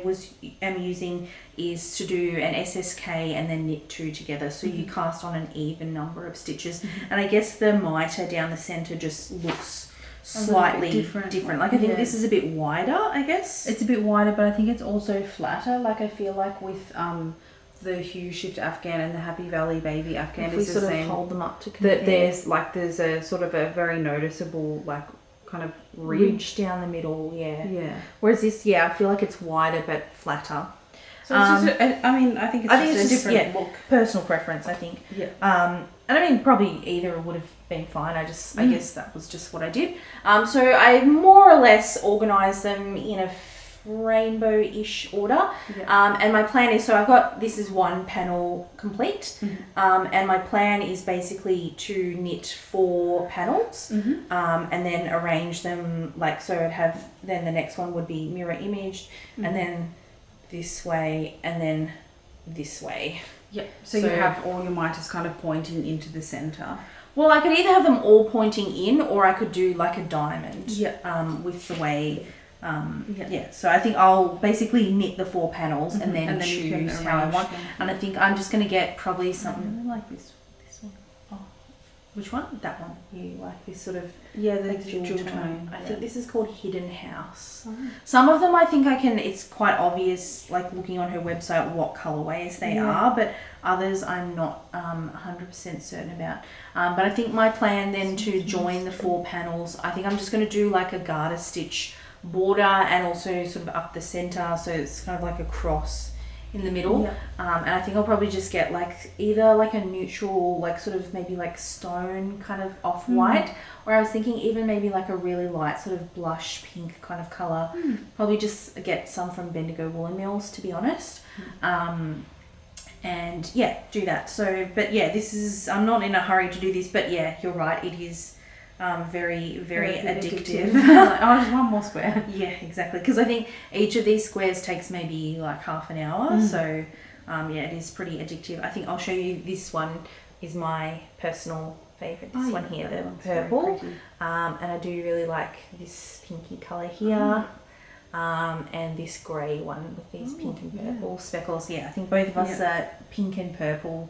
am using is to do an SSK and then knit 2 together, so you cast on an even number of stitches, and I guess the mitre down the centre just looks slightly different. Like I think this is a bit wider, I guess. It's a bit wider, but I think it's also flatter. Like I feel like with the Hue Shift Afghan and the Happy Valley Baby Afghan, if we sort of hold them up to compare, there's a sort of a very noticeable like kind of ridge down the middle. Yeah. Whereas this, I feel like it's wider but flatter. So it's just I think it's just a different look. Personal preference, I think. Yeah. And I mean, probably either would have been fine. I guess that was just what I did. So I more or less organised them in a rainbow-ish order. And my plan is, so this is 1 panel complete. And my plan is basically to knit 4 panels and then arrange them so I'd have, then the next one would be mirror imaged, and then this way, and then this way. So you have all your miters kind of pointing into the centre. Well, I could either have them all pointing in, or I could do like a diamond with the way. So I think I'll basically knit the 4 panels and then choose how I want. And I think I'm just going to get probably something like this one. Oh, which one? That one. You like this sort of the jewel tone. I think this is called Hidden House. Some of them I think it's quite obvious, like looking on her website, what colorways they are, but others I'm not 100% certain about. But I think my plan then to join the 4 panels, I think I'm just going to do like a garter stitch border and also sort of up the center, so it's kind of like a cross in the middle. And I think I'll probably just get like either like a neutral, like sort of maybe like stone kind of off-white, or I was thinking even maybe like a really light sort of blush pink kind of color. Probably just get some from Bendigo Woolen Mills, to be honest. And do that. So but this is, I'm not in a hurry to do this, but you're right, it is very, very addictive. Just 1 more square. Yeah, exactly. Because I think each of these squares takes maybe like half an hour. So, it is pretty addictive. I think I'll show you, this one is my personal favourite. This one here, the purple. And I do really like this pinky colour here. And this grey one with these pink and purple speckles. I think both of us are pink and purple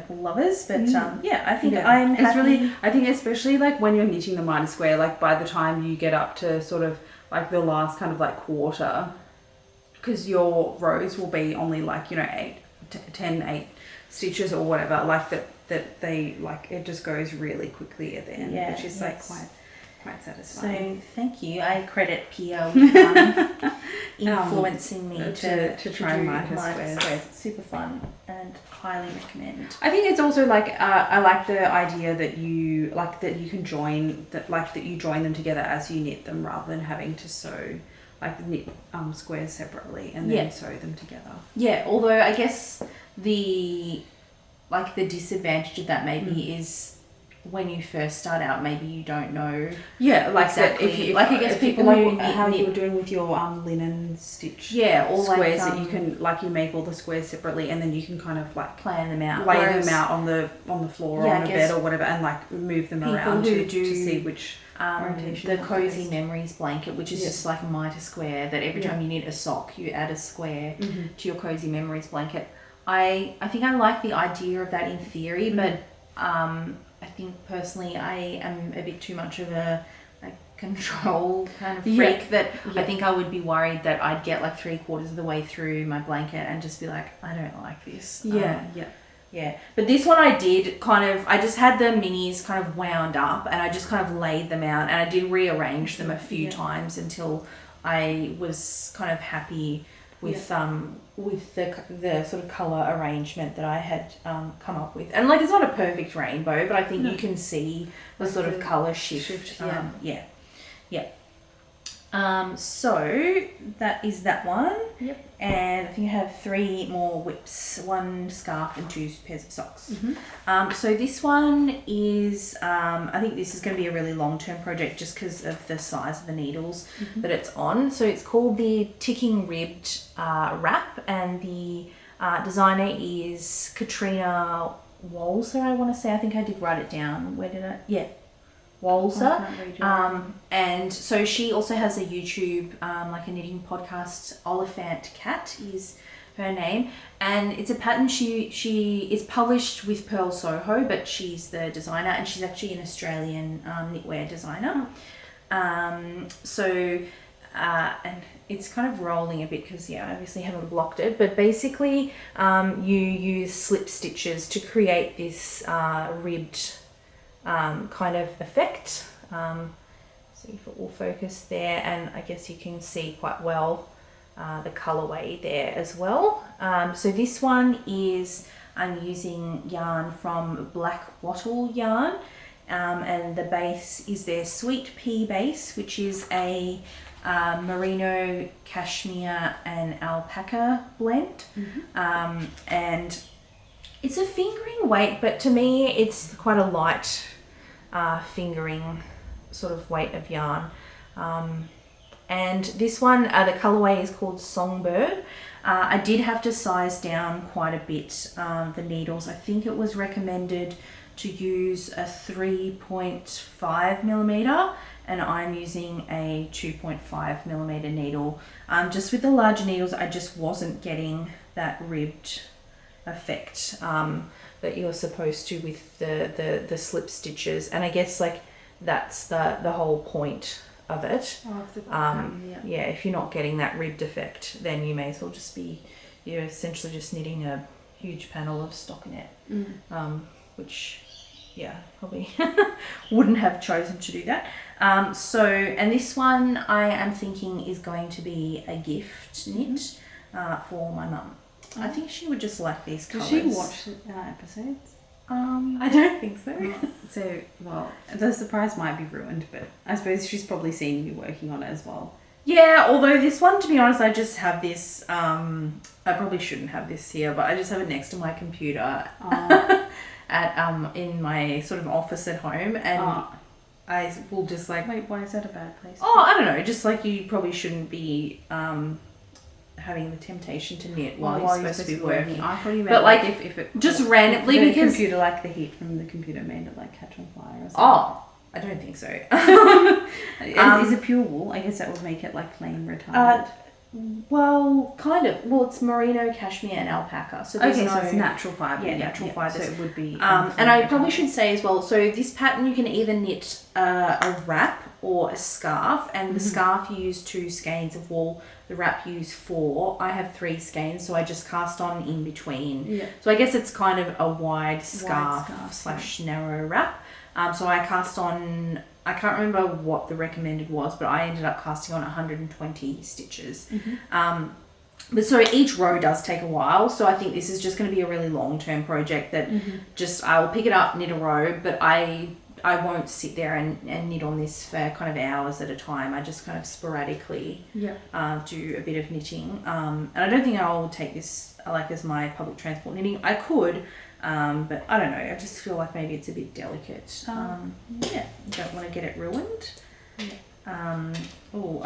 lovers, but I think I'm happy. It's really, I think especially like when you're knitting the miter square, like by the time you get up to sort of like the last kind of like quarter, because your rows will be only like 8 stitches or whatever, like that they like, it just goes really quickly at the end, which is like quite satisfying. So thank you. I credit Pia with influencing me to try miter squares. It's super fun and highly recommend. I think it's also like I like the idea that you like that you can join that you join them together as you knit them, rather than having to sew knit squares separately and then sew them together. Although I guess the disadvantage of that maybe is when you first start out, maybe you don't know. Yeah, like exactly. that. If I guess people like who how knit, you were doing with your linen stitch. Yeah, or squares like, that you can you make all the squares separately, and then you can kind of like plan them out, lay them out on the floor or on the bed or whatever, and like move them around to see which. The Cozy Memories blanket, which is just like a mitre square that every time you knit a sock, you add a square to your Cozy Memories blanket. I think I like the idea of that in theory, but I think personally I am a bit too much of a control kind of freak that I think I would be worried that I'd get like 3/4 of the way through my blanket and just be like, I don't like this. Yeah, but this one I did I just had the minis kind of wound up and I just kind of laid them out, and I did rearrange them a few times until I was kind of happy with the sort of colour arrangement that I had come up with. And like, it's not a perfect rainbow, but I think you can see the sort of colour shift. So that is that one. Yep. And I think I have 3 more whips, 1 scarf and 2 pairs of socks. So this one is, I think this is going to be a really long-term project just because of the size of the needles that it's on. So it's called the Ticking Ribbed Wrap, and the designer is Katrina Walser, I want to say. I think I did write it down. Where did I? Yeah. Walser. And so she also has a YouTube, like a knitting podcast. Oliphant Cat is her name, and it's a pattern she is published with Pearl Soho, but she's the designer, and she's actually an Australian knitwear designer. And it's kind of rolling a bit because I obviously haven't blocked it, but basically you use slip stitches to create this ribbed kind of effect. So if it will focus there, and I guess you can see quite well the colorway there as well. So this one is, I'm using yarn from Black Wattle yarn, and the base is their Sweet Pea base, which is a merino, cashmere and alpaca blend. And it's a fingering weight, but to me it's quite a light fingering sort of weight of yarn. And this one, the colorway is called Songbird. I did have to size down quite a bit the needles. I think it was recommended to use a 3.5 millimeter, and I'm using a 2.5 millimeter needle. Just with the larger needles, I just wasn't getting that ribbed effect that you're supposed to with the slip stitches, and I guess like that's the whole point of it. If you're not getting that ribbed effect, then you may as well just be, you're essentially just knitting a huge panel of stockinette, which probably wouldn't have chosen to do that. And this one I am thinking is going to be a gift knit for my mum. I think she would just like these colours. Does she watch episodes? I don't think so. So, well, the surprise might be ruined, but I suppose she's probably seen you working on it as well. Yeah, although this one, to be honest, I just have this, I probably shouldn't have this here, but I just have it next to my computer in my sort of office at home, and I will just like... Wait, why is that a bad place? I don't know, just like you probably shouldn't be having the temptation to knit while you're supposed to be working. I thought you meant, but like if it just randomly, the because computer, like the heat from the computer made it like catch on fire or something. I don't think so. Is it pure wool? I guess that would make it like flame retardant. Well, kind of. Well, it's merino, cashmere and alpaca. So there's so it's natural fibre. Yeah, natural fibres. So it would be... and I probably should say as well, so this pattern you can either knit a wrap or a scarf, and the scarf you use 2 skeins of wool, the wrap you use 4. I have 3 skeins, so I just cast on in between. Yeah. So I guess it's kind of a wide scarf / narrow wrap. So I cast on, I can't remember what the recommended was, but I ended up casting on 120 stitches. But so each row does take a while, so I think this is just going to be a really long-term project that just, I will pick it up, knit a row, but I won't sit there and knit on this for kind of hours at a time. I just kind of sporadically do a bit of knitting. And I don't think I'll take this like as my public transport knitting. I could, But I don't know, I just feel like maybe it's a bit delicate. Yeah, don't want to get it ruined. I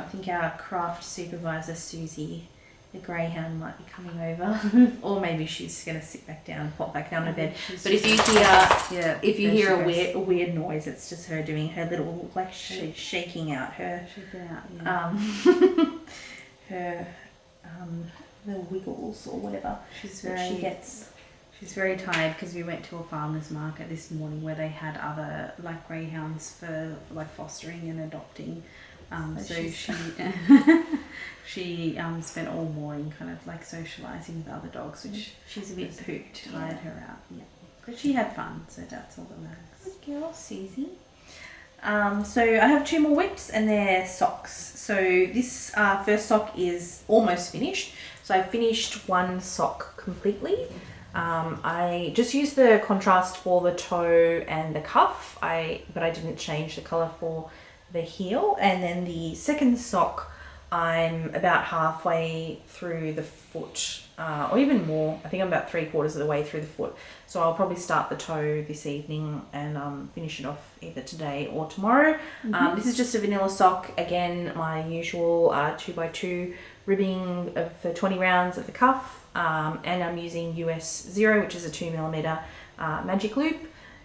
think our craft supervisor Susie, the greyhound, might be coming over, or maybe she's gonna sit back down, pop back down to bed. But if you hear a weird noise, it's just her doing her little like shaking out her her the wiggles or whatever. She's very tired because we went to a farmer's market this morning where they had other like greyhounds for like fostering and adopting. She spent all morning kind of like socialising with other dogs, which she's a bit pooped. Tired her out. Yeah, but she had fun, so that's all that matters. Good girl, Susie. So I have 2 more whips and they're socks. So this first sock is almost finished. So I finished one sock completely. I just used the contrast for the toe and the cuff, but I didn't change the colour for the heel. And then the second sock, I'm about halfway through the foot, or even more. I think I'm about 3/4 of the way through the foot. So I'll probably start the toe this evening and finish it off either today or tomorrow. This is just a vanilla sock. Again, my usual 2x2 ribbing for 20 rounds of the cuff. And I'm using US 0, which is a 2mm magic loop.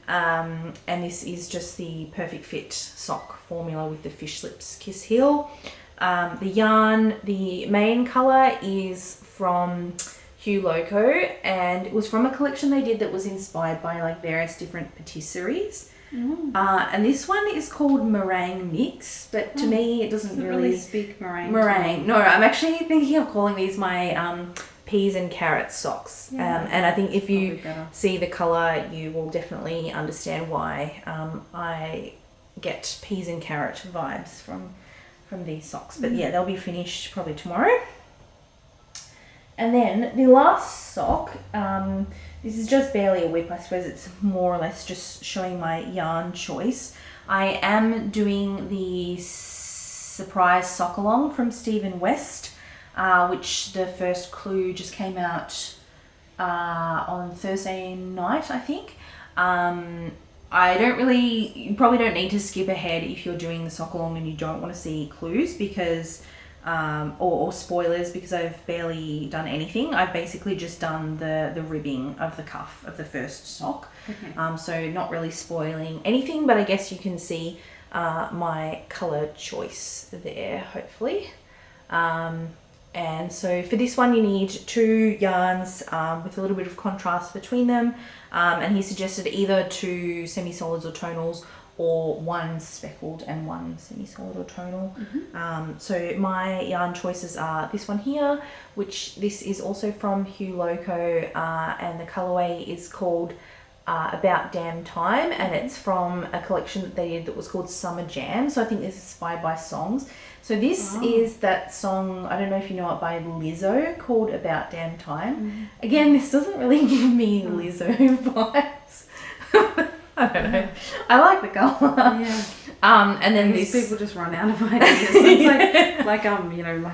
And this is just the perfect fit sock formula with the fish lips kiss heel. The yarn, the main colour is from Hugh Loco, and it was from a collection they did that was inspired by like various different patisseries. And this one is called Meringue Mix, but to me it doesn't really speak meringue. No, I'm actually thinking of calling these my peas and carrot socks. And I think if you see the colour, you will definitely understand why I get peas and carrot vibes from these socks. But yeah, they'll be finished probably tomorrow. And then the last sock, this is just barely a whip. I suppose it's more or less just showing my yarn choice. I am doing the surprise sock along from Stephen West, which the first clue just came out on Thursday night, I think. You probably don't need to skip ahead if you're doing the sock along and you don't want to see clues because or spoilers, because I've barely done anything. I've basically just done the ribbing of the cuff of the first sock. So not really spoiling anything, but I guess you can see my colour choice there, hopefully. And so for this one you need 2 yarns with a little bit of contrast between them, and he suggested either 2 semi-solids or tonals or 1 speckled and 1 semi-solid or tonal. So my yarn choices are this one here, which this is also from Hugh Loco, and the colourway is called About Damn Time, and it's from a collection that they did that was called Summer Jam. So I think it's inspired by songs. So this is that song, I don't know if you know it, by Lizzo, called About Damn Time. Again, this doesn't really give me Lizzo vibes. I don't know. I like the colour. And then these people just run out of ideas. It's like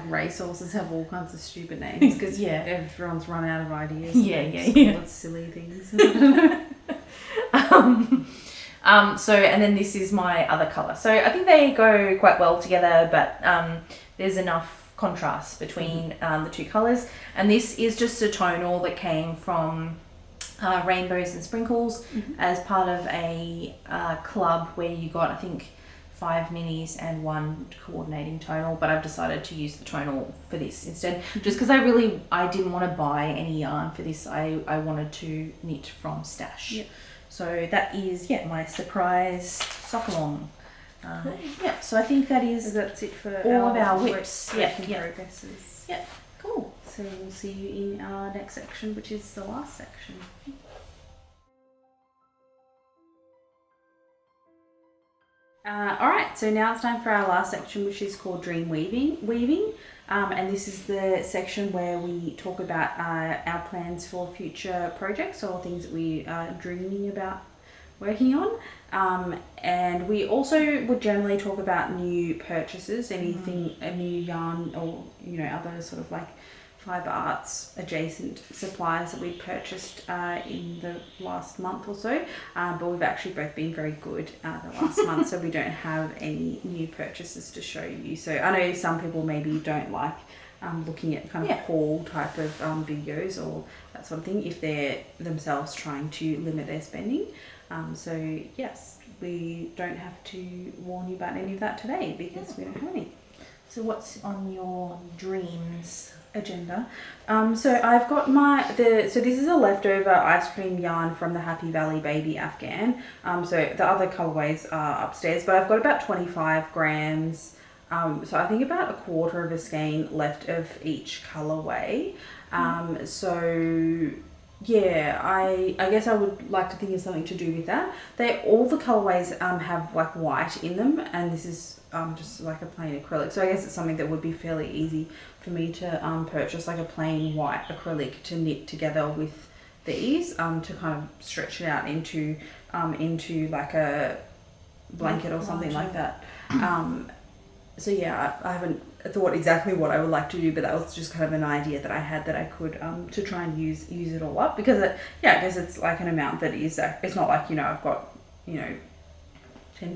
racehorses have all kinds of stupid names because everyone's run out of ideas. It's silly things. So, and then this is my other colour. So I think they go quite well together, but there's enough contrast between the 2 colours. And this is just a tonal that came from Rainbows and Sprinkles as part of a club where you got, I think, 5 minis and 1 coordinating tonal, but I've decided to use the tonal for this instead, just because I didn't want to buy any yarn for this. I wanted to knit from stash. So that is my surprise sock along. So I think that's it for all of our whips. Progresses. Cool. So we'll see you in our next section, which is the last section. Alright, so now it's time for our last section, which is called Dream Weaving. And this is the section where we talk about our plans for future projects or things that we are dreaming about working on. And we also would generally talk about new purchases, anything, a new yarn or, other sort of like Fibre Arts adjacent supplies that we purchased in the last month or so, but we've actually both been very good the last month, so we don't have any new purchases to show you. So I know some people maybe don't like looking at kind of haul type of videos or that sort of thing if they're themselves trying to limit their spending. So yes, we don't have to warn you about any of that today because we don't have any. So what's on your dreams agenda? So I've got so this is a leftover ice cream yarn from the Happy Valley Baby Afghan. So the other colorways are upstairs, but I've got about 25 grams. So I think about a quarter of a skein left of each colorway. So yeah, I guess I would like to think of something to do with that. All the colorways have like white in them, and this is just like a plain acrylic. So I guess it's something that would be fairly easy for me to purchase, like a plain white acrylic to knit together with these to kind of stretch it out into like a blanket or something like that. So yeah, I haven't thought exactly what I would like to do, but that was just kind of an idea that I had that I could to try and use it all up, because I guess it's like an amount that is it's not like I've got 10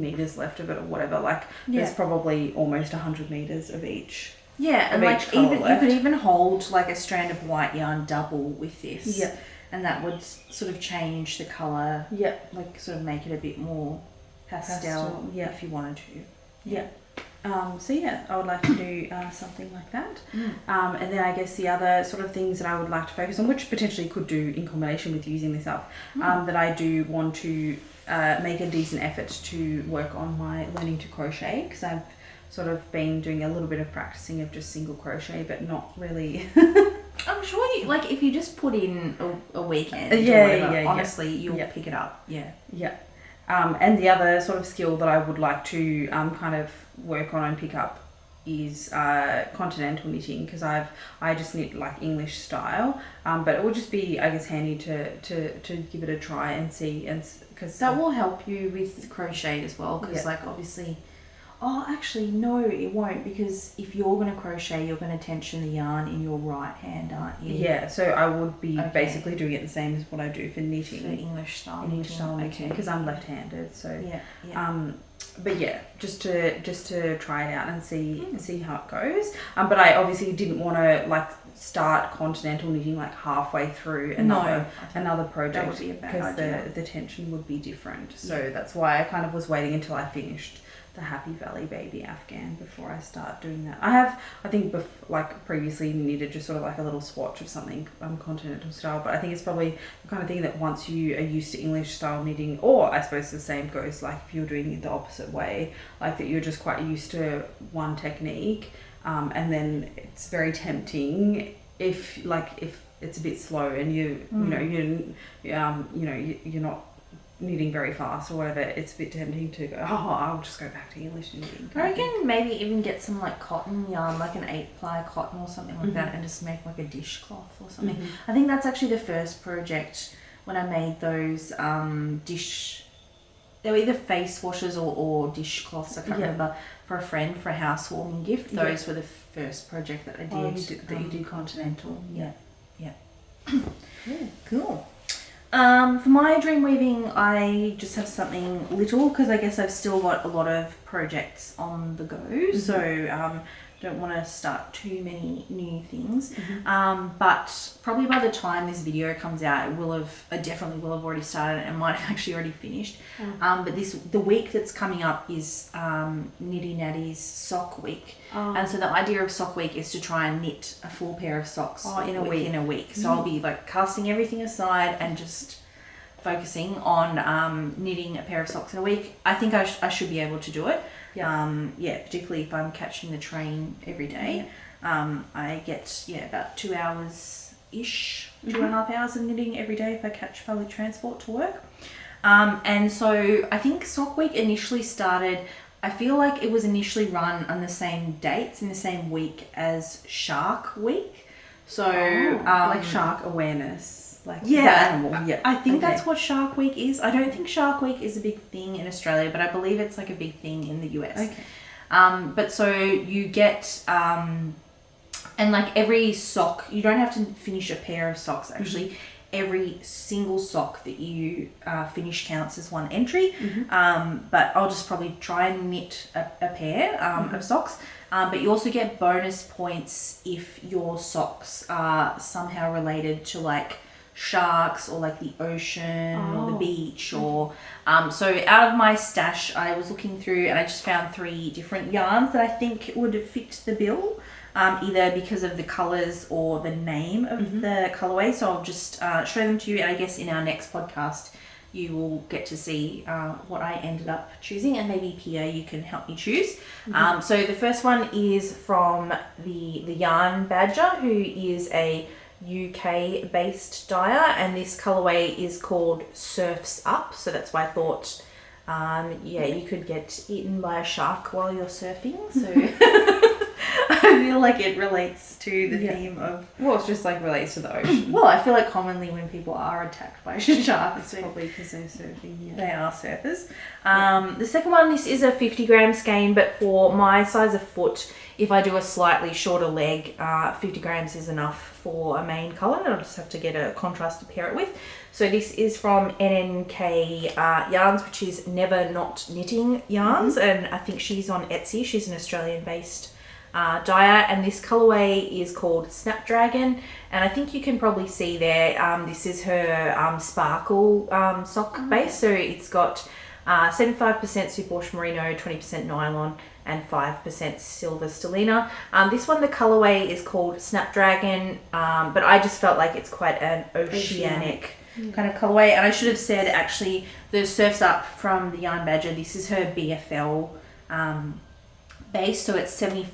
meters left of it or whatever. Like there's probably almost 100 meters of each. Yeah, and like even you could even hold like a strand of white yarn double with this. Yeah. And that would sort of change the colour. Yeah. Like sort of make it a bit more pastel if you wanted to. Yeah. So yeah, I would like to do something like that. And then I guess the other sort of things that I would like to focus on, which potentially could do in combination with using this up, that I do want to make a decent effort to work on my learning to crochet, because I've sort of been doing a little bit of practicing of just single crochet, but not really. I'm sure you, like if you just put in a weekend or whatever, honestly you'll pick it up. Yeah. And the other sort of skill that I would like to kind of work on and pick up is continental knitting, because I just knit like English style, but it would just be, I guess, handy to give it a try and see, and because that will help you with crochet as well, because like obviously. Oh, actually, no, it won't, because if you're going to crochet, you're going to tension the yarn in your right hand, aren't you? Yeah, so I would be basically doing it the same as what I do for knitting. For English style knitting, because I'm left-handed. So yeah. But yeah, just to try it out and see how it goes. But I obviously didn't want to like start continental knitting like halfway through another project, because the tension would be different. So that's why I kind of was waiting until I finished the Happy Valley Baby Afghan before I start doing that. I think previously knitted just sort of like a little swatch of something continental style, but I think it's probably the kind of thing that once you are used to English style knitting, or I suppose the same goes like if you're doing it the opposite way, like that you're just quite used to one technique, and then it's very tempting if it's a bit slow and you're not knitting very fast or whatever, it's a bit tempting to go, I'll just go back to English knitting. I reckon maybe even get some like cotton yarn, like an 8-ply cotton or something like that, and just make like a dishcloth or something. I think that's actually the first project when I made those they were either face washers or dishcloths, I can't remember, for a friend for a housewarming gift. Those were the first project that I did. That you did continental. Yeah. Cool. For my dream weaving, I just have something little, because I guess I've still got a lot of projects on the go, so don't want to start too many new things. But probably by the time this video comes out, I definitely will have already started and might have actually already finished. But the week that's coming up is Nitty Natty's sock week. And so the idea of sock week is to try and knit a full pair of socks in a week. So I'll be like casting everything aside and just focusing on knitting a pair of socks in a week. I think I should be able to do it. Particularly if I'm catching the train every day. I get about 2 hours ish, 2.5 hours of knitting every day if I catch public transport to work. And so I think sock week initially started, I feel like it was initially run on the same dates in the same week as Shark Week. So like shark awareness. Like the animal. I think that's what Shark Week is. I don't think Shark Week is a big thing in Australia, but I believe it's like a big thing in the US. But so you get And like every sock, you don't have to finish a pair of socks actually. Every single sock that you finish counts as one entry. But I'll just probably try and knit a pair of socks. But you also get bonus points if your socks are somehow related to like sharks or like the ocean or the beach or so out of my stash I was looking through and I just found 3 different yarns that I think would fit the bill. Either because of the colours or the name of the colourway. So I'll just show them to you, and I guess in our next podcast you will get to see what I ended up choosing, and maybe Pia, you can help me choose. So the first one is from the Yarn Badger, who is a UK based dyer, and this colourway is called Surfs Up. So that's why I thought you could get eaten by a shark while you're surfing. So I feel like it relates to the theme of... Well, it's just like relates to the ocean. Well, I feel like commonly when people are attacked by sharks... It's probably because they're surfing, They are surfers. The second one, this is a 50-gram skein, but for my size of foot, if I do a slightly shorter leg, 50 grams is enough for a main colour, and I'll just have to get a contrast to pair it with. So this is from NNK Yarns, which is Never Not Knitting Yarns, and I think she's on Etsy. She's an Australian-based dyer, and this colorway is called Snapdragon, and I think you can probably see there this is her sparkle sock base. So it's got 75% superwash merino, 20% nylon and 5% silver stellina. This one, the colorway is called Snapdragon, but I just felt like it's quite an oceanic kind of colorway. And I should have said actually the Surfs Up from the Yarn Badger, this is her BFL base, so it's 75%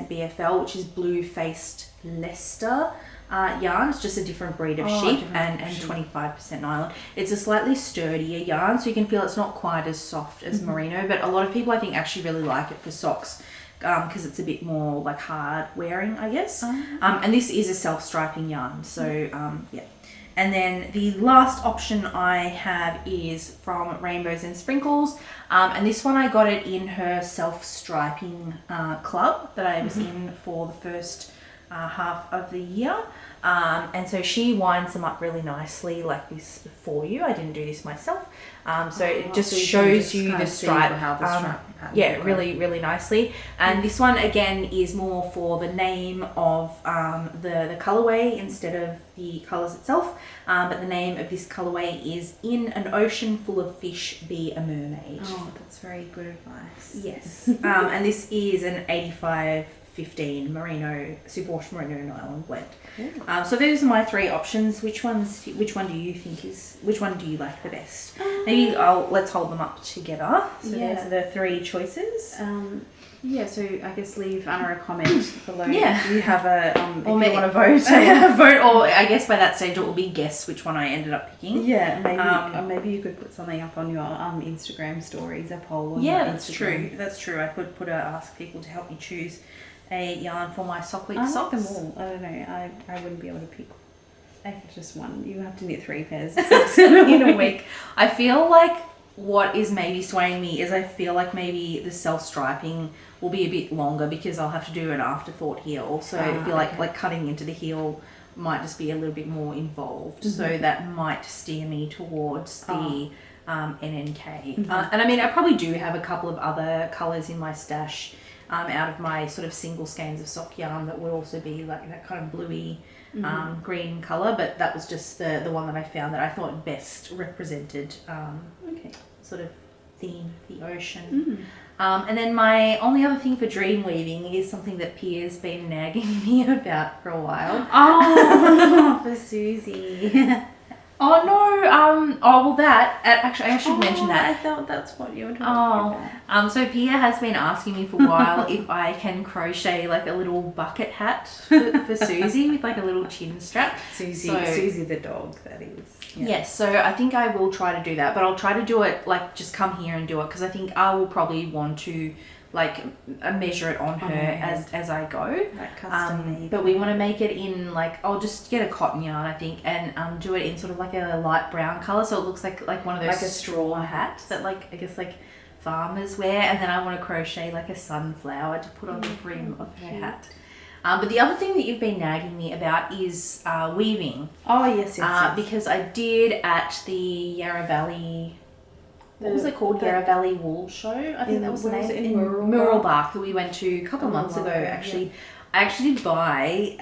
BFL, which is blue-faced Leicester yarn. It's just a different breed of sheep, and 25% nylon. It's a slightly sturdier yarn, so you can feel it's not quite as soft as merino, but a lot of people I think actually really like it for socks because it's a bit more like hard wearing, I guess. And this is a self-striping yarn, so And then the last option I have is from Rainbows and Sprinkles. And this one I got it in her self-striping club that I was in for the first half of the year. And so she winds them up really nicely like this for you. I didn't do this myself. So it just shows you the stripe. Really, really nicely. And this one again is more for the name of the colorway instead of the colors itself. But the name of this colorway is In an Ocean Full of Fish, Be a Mermaid. Oh, that's very good advice. Yes. And this is an 85-15 merino, superwash merino nylon blend. So those are my 3 options. Which one do you think which one do you like the best? Maybe let's hold them up together. So those are the 3 choices. So I guess leave Anna a comment below. Yeah. If you have a if or maybe you want to vote. Vote, or I guess by that stage it will be guess which one I ended up picking. Yeah, maybe maybe you could put something up on your Instagram stories, a poll on your Instagram. That's true. I could ask people to help me choose a yarn for my sock week I socks. like them all. I don't know. I wouldn't be able to pick just one. You have to knit 3 pairs of socks in a week. I feel like what is maybe swaying me is I feel like maybe the self-striping will be a bit longer because I'll have to do an afterthought heel. So I feel like cutting into the heel might just be a little bit more involved. So that might steer me towards the NNK. And I mean, I probably do have a couple of other colours in my stash out of my sort of single skeins of sock yarn that would also be like that kind of bluey green colour, but that was just the one that I found that I thought best represented sort of theme, the ocean. And then my only other thing for dream weaving is something that Pia's been nagging me about for a while. Oh, for Susie. Oh no! Actually, I should mention that. I thought that's what you were talking about. So Pia has been asking me for a while if I can crochet like a little bucket hat for Susie with like a little chin strap. Susie the dog, that is. Yeah. Yes, so I think I will try to do that, but I'll try to do it like just come here and do it because I think I will probably want to like measure it on her as I go. Like custom made. But we want to make it in like, I'll just get a cotton yarn I think and do it in sort of like a light brown colour so it looks like one of those like a straw hats that like I guess like farmers wear, and then I want to crochet like a sunflower to put on the brim of her hat. But the other thing that you've been nagging me about is weaving. Oh, yes. Because I did at the Yarra Valley... What was it called? Yarra Valley Wool Show? I think that was the name. In Murrelbach that we went to a couple of months ago, actually. Yeah. I actually did buy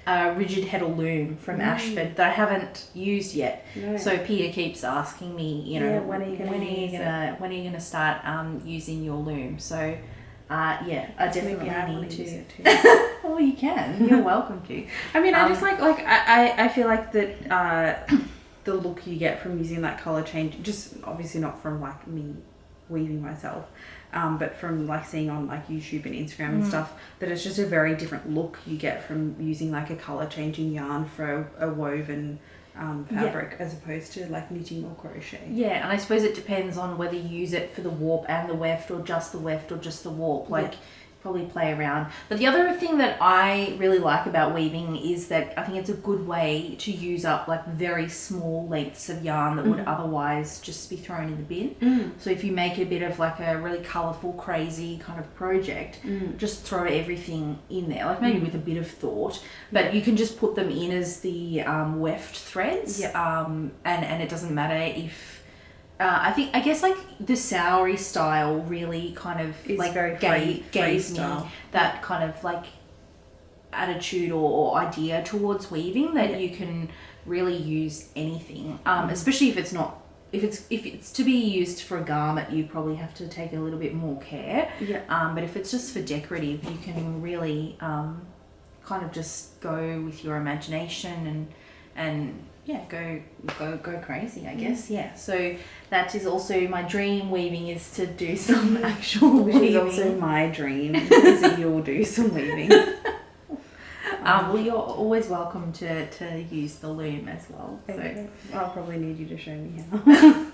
a rigid heddle loom from Ashford that I haven't used yet. No. So Peter keeps asking me, you know, when are you going to start using your loom? So I definitely need to. Use it too. Well, you can. You're welcome to. I mean, I just I feel like that the look you get from using that colour change, just obviously not from like me weaving myself, but from like seeing on like YouTube and Instagram and stuff, that it's just a very different look you get from using like a colour changing yarn for a woven fabric as opposed to like knitting or crochet. Yeah, and I suppose it depends on whether you use it for the warp and the weft or just the weft or just the warp. Like probably play around. But the other thing that I really like about weaving is that I think it's a good way to use up like very small lengths of yarn that would otherwise just be thrown in the bin. So if you make a bit of like a really colourful, crazy kind of project, just throw everything in there, like maybe with a bit of thought, but you can just put them in as the weft threads, and it doesn't matter if I guess like the Sowery style really kind of is like very gave me that kind of like attitude or idea towards weaving that you can really use anything, especially if it's to be used for a garment, you probably have to take a little bit more care. But if it's just for decorative, you can really kind of just go with your imagination and go crazy, I guess. So that is also my dream weaving, is to do some actual weaving. Which is also my dream, is that you'll do some weaving. Well, you're always welcome to use the loom as well. Okay. So I'll probably need you to show me how.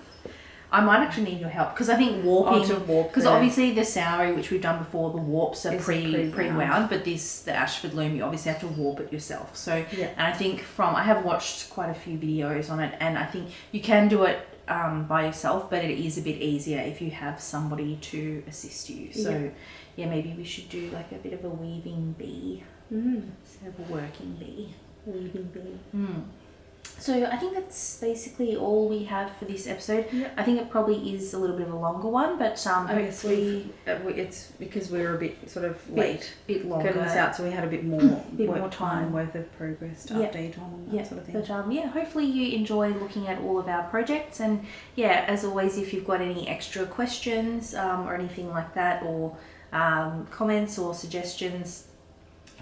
I might actually need your help because I think warping, because obviously the Sowery, which we've done before, the warps are pre-wound, but the Ashford loom, you obviously have to warp it yourself. So, and I think I have watched quite a few videos on it, and I think you can do it by yourself, but it is a bit easier if you have somebody to assist you. So, maybe we should do like a bit of a weaving bee instead of a working bee. Weaving bee. So I think that's basically all we have for this episode. I think it probably is a little bit of a longer one, but hopefully it's because we were a bit sort of late, bit longer, getting this out, so we had a bit more time worth of progress to update on and that sort of thing. But hopefully you enjoy looking at all of our projects, and as always, if you've got any extra questions or anything like that, or comments or suggestions,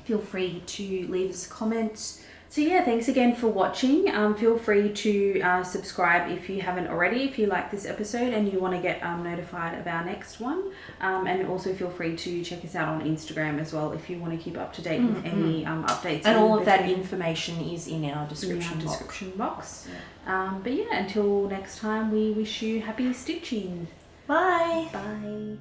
feel free to leave us a comment. So thanks again for watching. Feel free to subscribe if you haven't already, if you like this episode and you want to get notified of our next one. And also feel free to check us out on Instagram as well if you want to keep up to date with any updates. And all of that information is in our description box. But until next time, we wish you happy stitching. Bye. Bye.